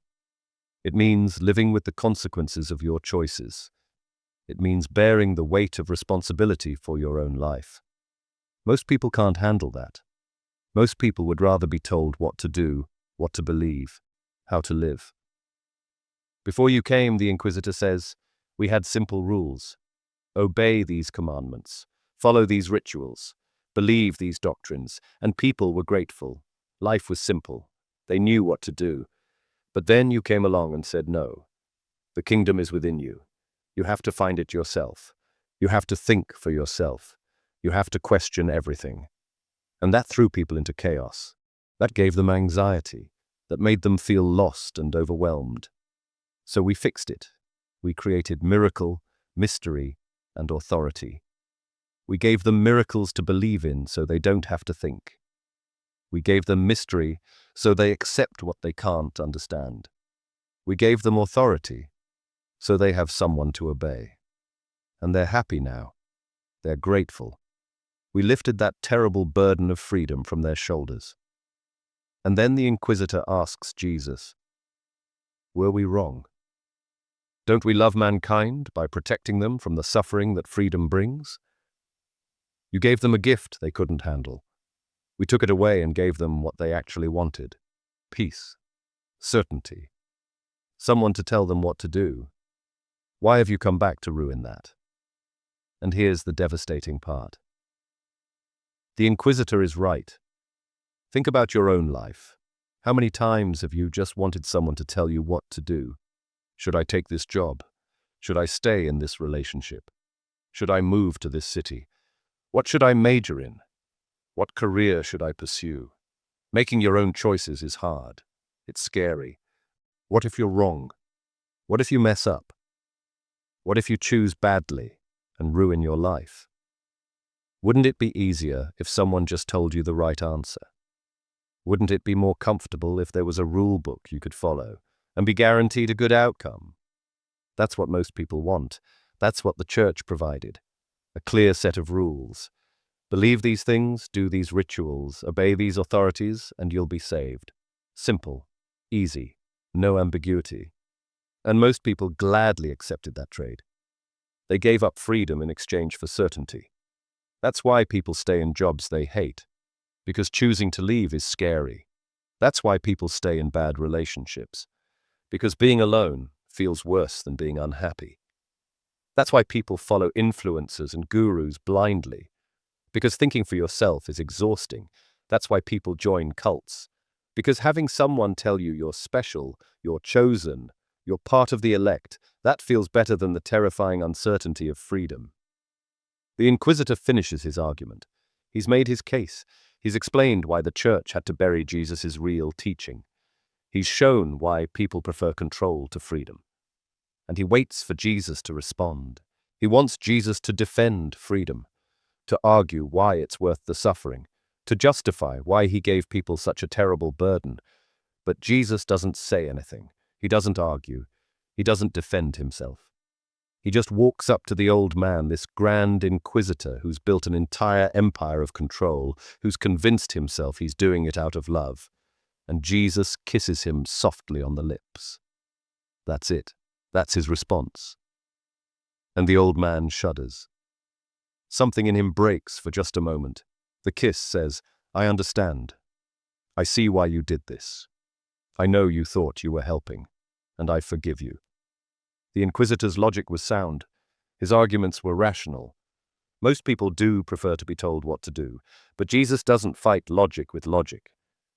It means living with the consequences of your choices. It means bearing the weight of responsibility for your own life. Most people can't handle that. Most people would rather be told what to do, what to believe, how to live. Before you came, the Inquisitor says, we had simple rules. Obey these commandments, follow these rituals, believe these doctrines, and people were grateful. Life was simple. They knew what to do. But then you came along and said, no, the kingdom is within you. You have to find it yourself. You have to think for yourself. You have to question everything. And that threw people into chaos. That gave them anxiety. That made them feel lost and overwhelmed. So we fixed it. We created miracle, mystery, and authority. We gave them miracles to believe in so they don't have to think. We gave them mystery so they accept what they can't understand. We gave them authority so they have someone to obey. And they're happy now. They're grateful. We lifted that terrible burden of freedom from their shoulders. And then the Inquisitor asks Jesus, were we wrong? Don't we love mankind by protecting them from the suffering that freedom brings? You gave them a gift they couldn't handle. We took it away and gave them what they actually wanted. Peace. Certainty. Someone to tell them what to do. Why have you come back to ruin that? And here's the devastating part. The Inquisitor is right. Think about your own life. How many times have you just wanted someone to tell you what to do? Should I take this job? Should I stay in this relationship? Should I move to this city? What should I major in? What career should I pursue? Making your own choices is hard. It's scary. What if you're wrong? What if you mess up? What if you choose badly and ruin your life? Wouldn't it be easier if someone just told you the right answer? Wouldn't it be more comfortable if there was a rule book you could follow and be guaranteed a good outcome? That's what most people want. That's what the church provided. A clear set of rules. Believe these things, do these rituals, obey these authorities, and you'll be saved. Simple, easy, no ambiguity. And most people gladly accepted that trade. They gave up freedom in exchange for certainty. That's why people stay in jobs they hate, because choosing to leave is scary. That's why people stay in bad relationships, because being alone feels worse than being unhappy. That's why people follow influencers and gurus blindly, because thinking for yourself is exhausting. That's why people join cults, because having someone tell you you're special, you're chosen, you're part of the elect, that feels better than the terrifying uncertainty of freedom. The Inquisitor finishes his argument. He's made his case. He's explained why the church had to bury Jesus' real teaching. He's shown why people prefer control to freedom. And he waits for Jesus to respond. He wants Jesus to defend freedom, to argue why it's worth the suffering, to justify why he gave people such a terrible burden. But Jesus doesn't say anything. He doesn't argue. He doesn't defend himself. He just walks up to the old man, this grand inquisitor who's built an entire empire of control, who's convinced himself he's doing it out of love. And Jesus kisses him softly on the lips. That's it. That's his response. And the old man shudders. Something in him breaks for just a moment. The kiss says, "I understand. I see why you did this. I know you thought you were helping, and I forgive you." The inquisitor's logic was sound. His arguments were rational. Most people do prefer to be told what to do, but Jesus doesn't fight logic with logic.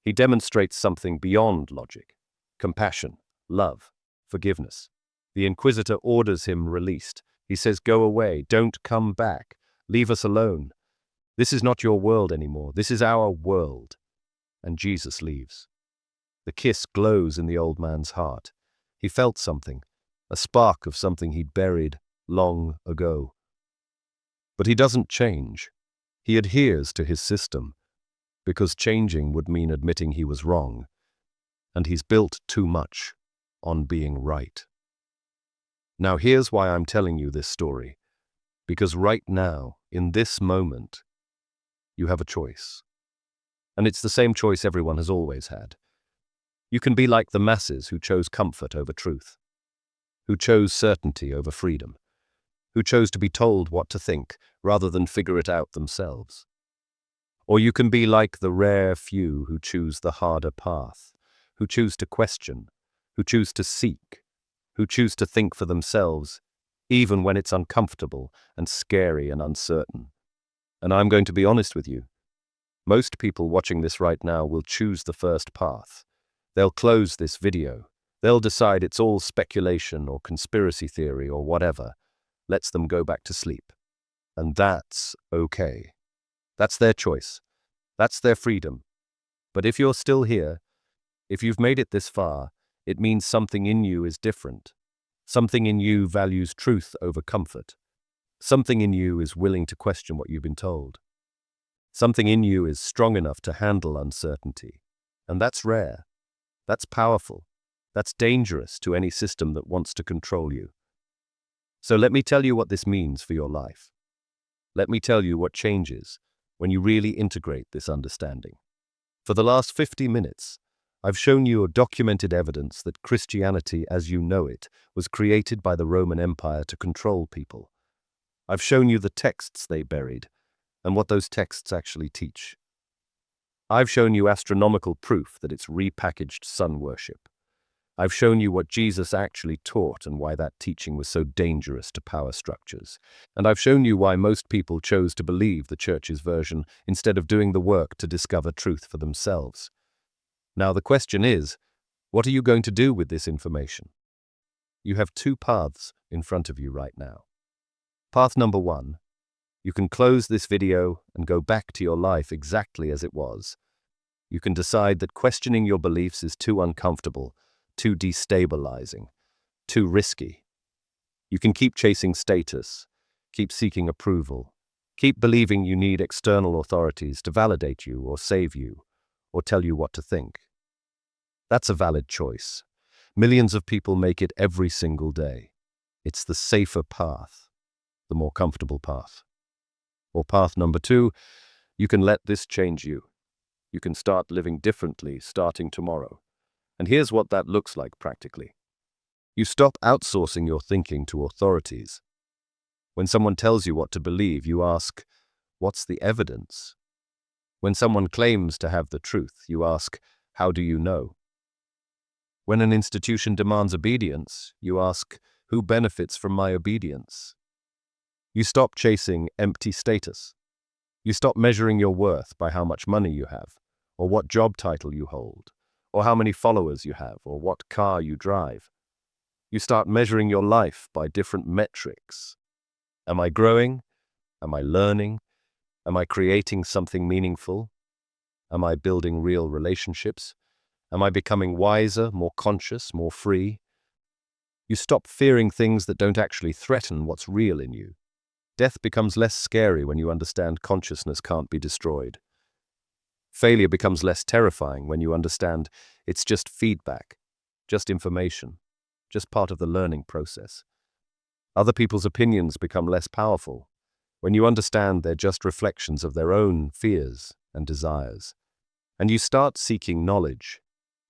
He demonstrates something beyond logic: compassion, love, forgiveness. The inquisitor orders him released. He says, "Go away, don't come back, leave us alone. This is not your world anymore, this is our world." And Jesus leaves. The kiss glows in the old man's heart. He felt something, a spark of something he'd buried long ago. But he doesn't change. He adheres to his system, because changing would mean admitting he was wrong, and he's built too much on being right. Now here's why I'm telling you this story, because right now, in this moment, you have a choice. And it's the same choice everyone has always had. You can be like the masses who chose comfort over truth, who chose certainty over freedom, who chose to be told what to think rather than figure it out themselves. Or you can be like the rare few who choose the harder path, who choose to question, who choose to seek, who choose to think for themselves, even when it's uncomfortable and scary and uncertain. And I'm going to be honest with you. Most people watching this right now will choose the first path. They'll close this video. They'll decide it's all speculation or conspiracy theory or whatever. Lets them go back to sleep. And that's okay. That's their choice. That's their freedom. But if you're still here, if you've made it this far, it means something in you is different. Something in you values truth over comfort. Something in you is willing to question what you've been told. Something in you is strong enough to handle uncertainty. And that's rare. That's powerful. That's dangerous to any system that wants to control you. So let me tell you what this means for your life. Let me tell you what changes when you really integrate this understanding. For the last 50 minutes, I've shown you documented evidence that Christianity as you know it was created by the Roman Empire to control people. I've shown you the texts they buried and what those texts actually teach. I've shown you astronomical proof that it's repackaged sun worship. I've shown you what Jesus actually taught and why that teaching was so dangerous to power structures. And I've shown you why most people chose to believe the church's version instead of doing the work to discover truth for themselves. Now the question is, what are you going to do with this information? You have two paths in front of you right now. Path number one, you can close this video and go back to your life exactly as it was. You can decide that questioning your beliefs is too uncomfortable, too destabilizing, too risky. You can keep chasing status, keep seeking approval, keep believing you need external authorities to validate you or save you, or tell you what to think. That's a valid choice. Millions of people make it every single day. It's the safer path, the more comfortable path. Or path number two, you can let this change you. You can start living differently starting tomorrow. And here's what that looks like practically. You stop outsourcing your thinking to authorities. When someone tells you what to believe, you ask, what's the evidence? When someone claims to have the truth, you ask, how do you know? When an institution demands obedience, you ask, who benefits from my obedience? You stop chasing empty status. You stop measuring your worth by how much money you have, or what job title you hold, or how many followers you have, or what car you drive. You start measuring your life by different metrics. Am I growing? Am I learning? Am I creating something meaningful? Am I building real relationships? Am I becoming wiser, more conscious, more free? You stop fearing things that don't actually threaten what's real in you. Death becomes less scary when you understand consciousness can't be destroyed. Failure becomes less terrifying when you understand it's just feedback, just information, just part of the learning process. Other people's opinions become less powerful when you understand they're just reflections of their own fears and desires. And you start seeking knowledge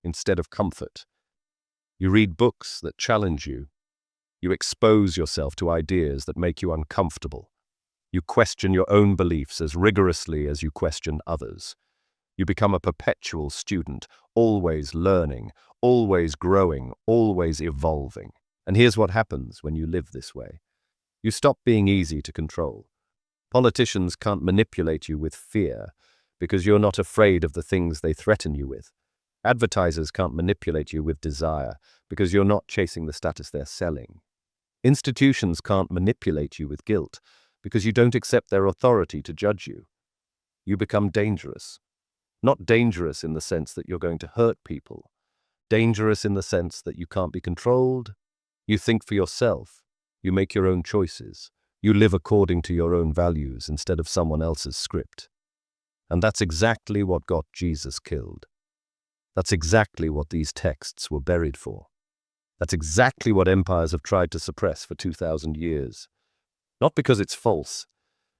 instead of comfort. You read books that challenge you. You expose yourself to ideas that make you uncomfortable. You question your own beliefs as rigorously as you question others. You become a perpetual student, always learning, always growing, always evolving. And here's what happens when you live this way. You stop being easy to control. Politicians can't manipulate you with fear because you're not afraid of the things they threaten you with. Advertisers can't manipulate you with desire because you're not chasing the status they're selling. Institutions can't manipulate you with guilt because you don't accept their authority to judge you. You become dangerous. Not dangerous in the sense that you're going to hurt people. Dangerous in the sense that you can't be controlled. You think for yourself. You make your own choices. You live according to your own values instead of someone else's script. And that's exactly what got Jesus killed. That's exactly what these texts were buried for. That's exactly what empires have tried to suppress for 2,000 years. Not because it's false,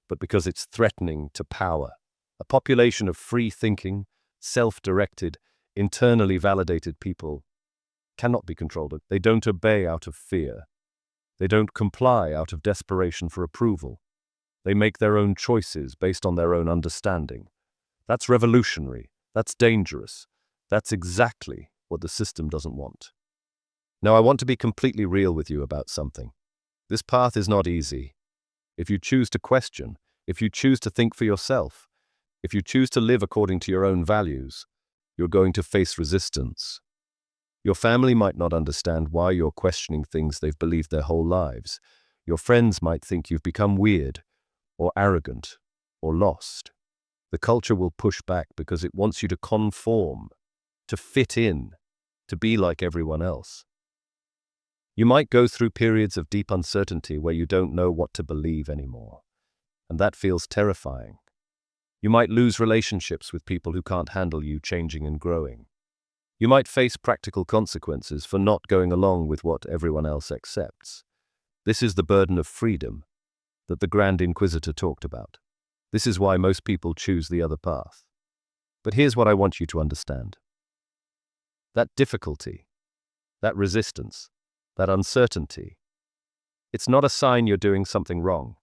but because it's threatening to power. A population of free-thinking, self-directed, internally validated people cannot be controlled. They don't obey out of fear. They don't comply out of desperation for approval. They make their own choices based on their own understanding. That's revolutionary. That's dangerous. That's exactly what the system doesn't want. Now, I want to be completely real with you about something. This path is not easy. If you choose to question, if you choose to think for yourself, if you choose to live according to your own values, you're going to face resistance. Your family might not understand why you're questioning things they've believed their whole lives. Your friends might think you've become weird, or arrogant, or lost. The culture will push back because it wants you to conform, to fit in, to be like everyone else. You might go through periods of deep uncertainty where you don't know what to believe anymore, and that feels terrifying. You might lose relationships with people who can't handle you changing and growing. You might face practical consequences for not going along with what everyone else accepts. This is the burden of freedom that the Grand Inquisitor talked about. This is why most people choose the other path. But here's what I want you to understand. That difficulty, that resistance, that uncertainty, it's not a sign you're doing something wrong.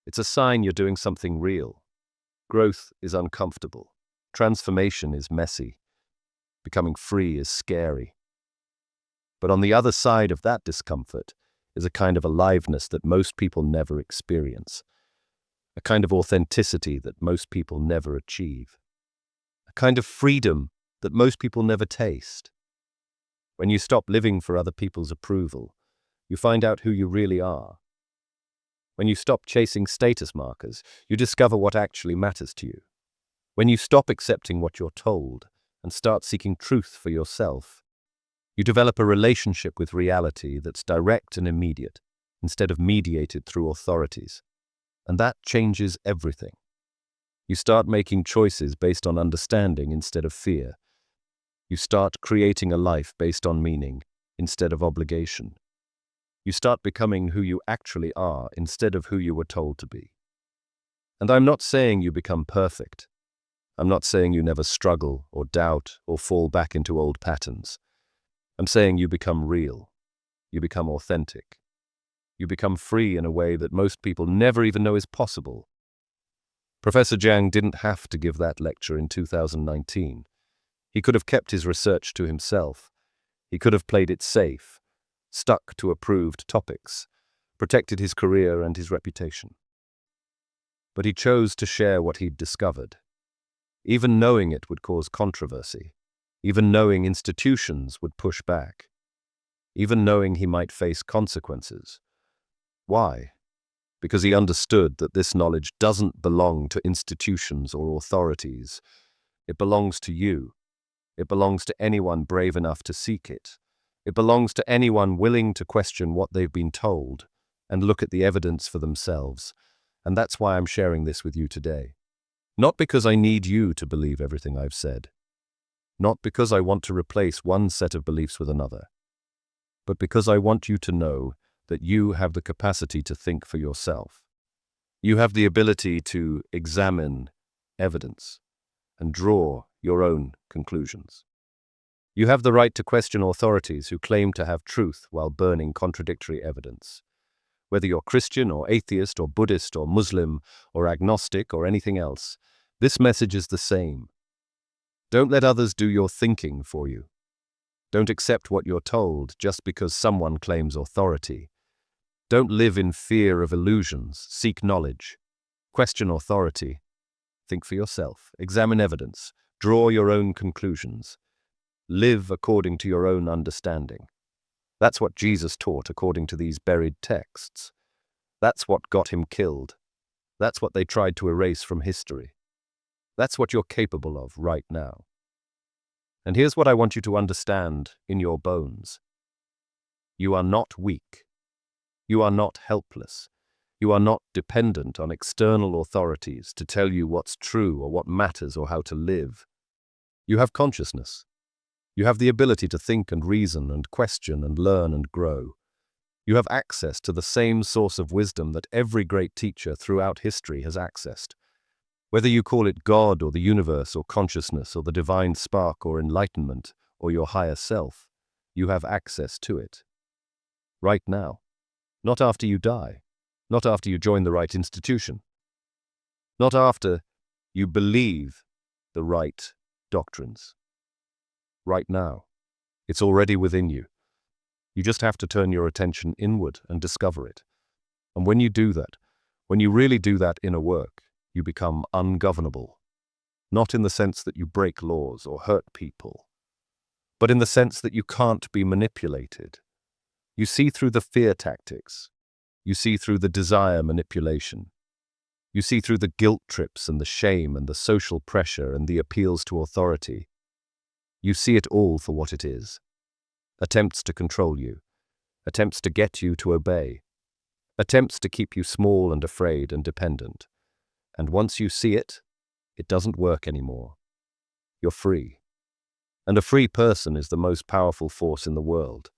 It's a sign you're doing something real. Growth is uncomfortable. Transformation is messy. Becoming free is scary. But on the other side of that discomfort is a kind of aliveness that most people never experience. A kind of authenticity that most people never achieve. A kind of freedom that most people never taste. When you stop living for other people's approval, you find out who you really are. When you stop chasing status markers, you discover what actually matters to you. When you stop accepting what you're told and start seeking truth for yourself, you develop a relationship with reality that's direct and immediate, instead of mediated through authorities. And that changes everything. You start making choices based on understanding instead of fear. You start creating a life based on meaning instead of obligation. You start becoming who you actually are instead of who you were told to be. And I'm not saying you become perfect. I'm not saying you never struggle or doubt or fall back into old patterns. I'm saying you become real. You become authentic. You become free in a way that most people never even know is possible. Professor Jiang didn't have to give that lecture in 2019. He could have kept his research to himself. He could have played it safe, stuck to approved topics, protected his career and his reputation. But he chose to share what he'd discovered, even knowing it would cause controversy, even knowing institutions would push back, even knowing he might face consequences. Why? because he understood that this knowledge doesn't belong to institutions or authorities. It belongs to you. It belongs to anyone brave enough to seek it. It belongs to anyone willing to question what they've been told and look at the evidence for themselves. And that's why I'm sharing this with you today. Not because I need you to believe everything I've said. Not because I want to replace one set of beliefs with another. But because I want you to know that you have the capacity to think for yourself. You have the ability to examine evidence and draw your own conclusions. You have the right to question authorities who claim to have truth while burning contradictory evidence. Whether you're Christian or atheist or Buddhist or Muslim or agnostic or anything else, this message is the same. Don't let others do your thinking for you. Don't accept what you're told just because someone claims authority. Don't live in fear of illusions. Seek knowledge. Question authority. Think for yourself. Examine evidence. Draw your own conclusions. Live according to your own understanding. That's what Jesus taught according to these buried texts. That's what got him killed. That's what they tried to erase from history. That's what you're capable of right now. And here's what I want you to understand in your bones. You are not weak. You are not helpless. You are not dependent on external authorities to tell you what's true or what matters or how to live. You have consciousness. You have the ability to think and reason and question and learn and grow. You have access to the same source of wisdom that every great teacher throughout history has accessed. Whether you call it God or the universe or consciousness or the divine spark or enlightenment or your higher self, you have access to it. Right now. Not after you die. Not after you join the right institution. Not after you believe the right doctrines. Right now. It's already within you. You just have to turn your attention inward and discover it. And when you do that, when you really do that inner work, you become ungovernable. Not in the sense that you break laws or hurt people, but in the sense that you can't be manipulated. You see through the fear tactics. You see through the desire manipulation. You see through the guilt trips and the shame and the social pressure and the appeals to authority. You see it all for what it is. Attempts to control you. Attempts to get you to obey. Attempts to keep you small and afraid and dependent. And once you see it, it doesn't work anymore. You're free. And a free person is the most powerful force in the world.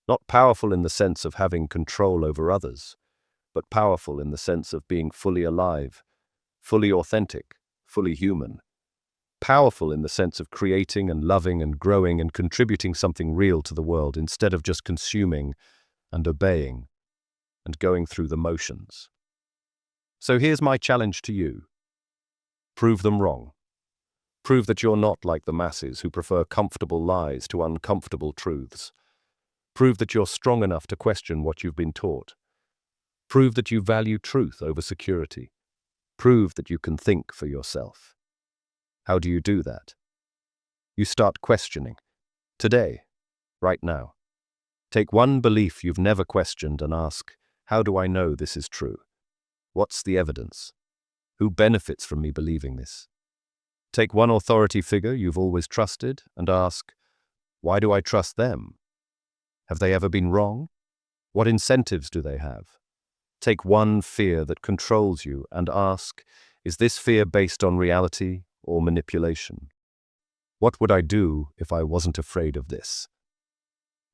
Not powerful in the sense of having control over others, but powerful in the sense of being fully alive, fully authentic, fully human. Powerful in the sense of creating and loving and growing and contributing something real to the world instead of just consuming and obeying and going through the motions. So here's my challenge to you. Prove them wrong. Prove that you're not like the masses who prefer comfortable lies to uncomfortable truths. Prove that you're strong enough to question what you've been taught. Prove that you value truth over security. Prove that you can think for yourself. How do you do that? You start questioning. Today, right now. Take one belief you've never questioned and ask, how do I know this is true? What's the evidence? Who benefits from me believing this? Take one authority figure you've always trusted and ask, why do I trust them? Have they ever been wrong? What incentives do they have? Take one fear that controls you and ask, is this fear based on reality or manipulation? What would I do if I wasn't afraid of this?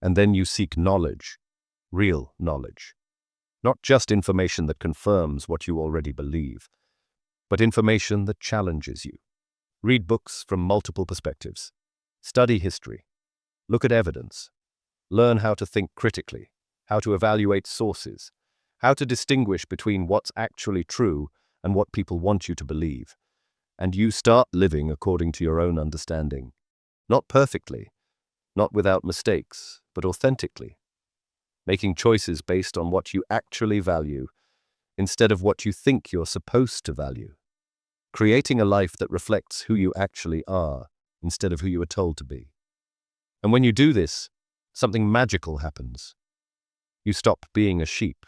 And then you seek knowledge, real knowledge. Not just information that confirms what you already believe, but information that challenges you. Read books from multiple perspectives. Study history. Look at evidence. Learn how to think critically, how to evaluate sources, how to distinguish between what's actually true and what people want you to believe. And you start living according to your own understanding. Not perfectly, not without mistakes, but authentically. Making choices based on what you actually value instead of what you think you're supposed to value. Creating a life that reflects who you actually are instead of who you were told to be. And when you do this, something magical happens. You stop being a sheep.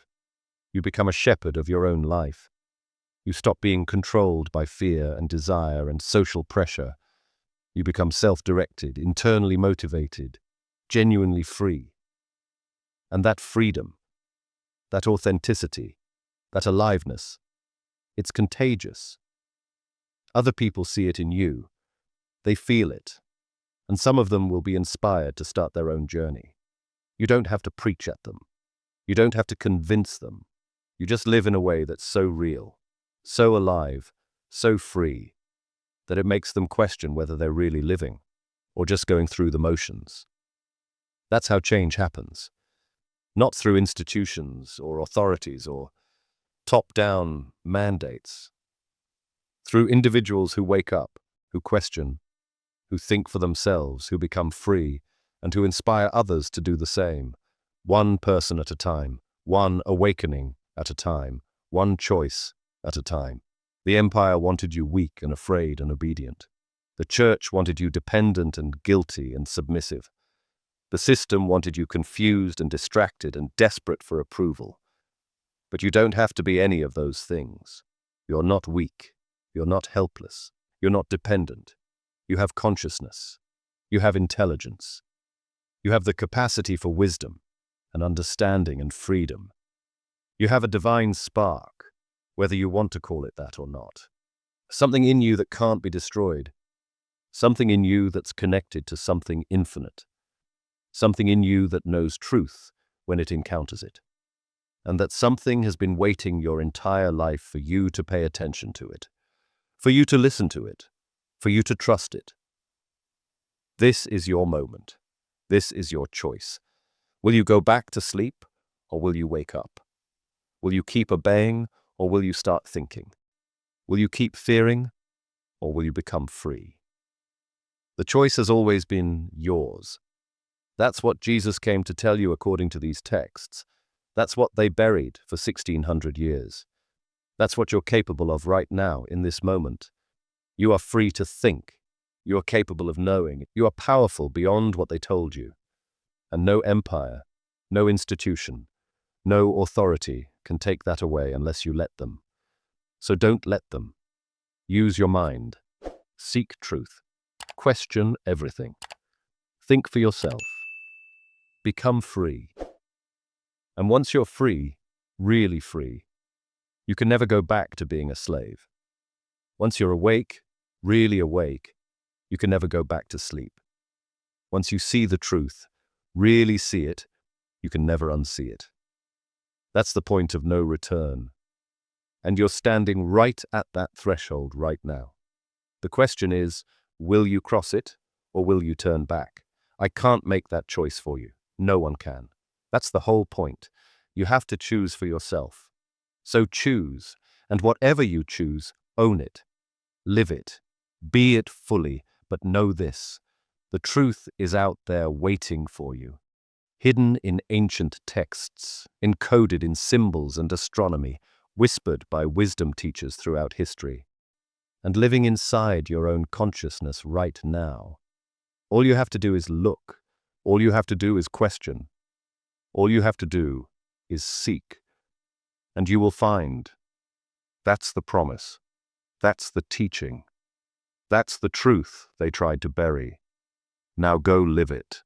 You become a shepherd of your own life. You stop being controlled by fear and desire and social pressure. You become self-directed, internally motivated, genuinely free. And that freedom, that authenticity, that aliveness, it's contagious. Other people see it in you. They feel it. And some of them will be inspired to start their own journey. You don't have to preach at them. You don't have to convince them. You just live in a way that's so real, so alive, so free, that it makes them question whether they're really living or just going through the motions. That's how change happens. Not through institutions or authorities or top-down mandates. Through individuals who wake up, who question, who think for themselves, who become free, and who inspire others to do the same, one person at a time, one awakening at a time, one choice at a time. The empire wanted you weak and afraid and obedient. The church wanted you dependent and guilty and submissive. The system wanted you confused and distracted and desperate for approval. But you don't have to be any of those things. You're not weak. You're not helpless. You're not dependent. You have consciousness. You have intelligence. You have the capacity for wisdom and understanding and freedom. You have a divine spark, whether you want to call it that or not. Something in you that can't be destroyed. Something in you that's connected to something infinite. Something in you that knows truth when it encounters it. And that something has been waiting your entire life for you to pay attention to it, for you to listen to it, for you to trust it. This is your moment. This is your choice. Will you go back to sleep, or will you wake up? Will you keep obeying, or will you start thinking? Will you keep fearing, or will you become free? The choice has always been yours. That's what Jesus came to tell you according to these texts. That's what they buried for 1600 years. That's what you're capable of right now, in this moment. You are free to think. You are capable of knowing. You are powerful beyond what they told you. And no empire, no institution, no authority can take that away unless you let them. So don't let them. Use your mind. Seek truth. Question everything. Think for yourself. Become free. And once you're free, really free, you can never go back to being a slave. Once you're awake, really awake, you can never go back to sleep. Once you see the truth, really see it, you can never unsee it. That's the point of no return. And you're standing right at that threshold right now. The question is, will you cross it or will you turn back? I can't make that choice for you. No one can. That's the whole point. You have to choose for yourself. So choose, and whatever you choose, own it. Live it. Be it fully, but know this. The truth is out there waiting for you. Hidden in ancient texts, encoded in symbols and astronomy, whispered by wisdom teachers throughout history, and living inside your own consciousness right now. All you have to do is look. All you have to do is question. All you have to do is seek. And you will find. That's the promise. That's the teaching. That's the truth they tried to bury. Now go live it.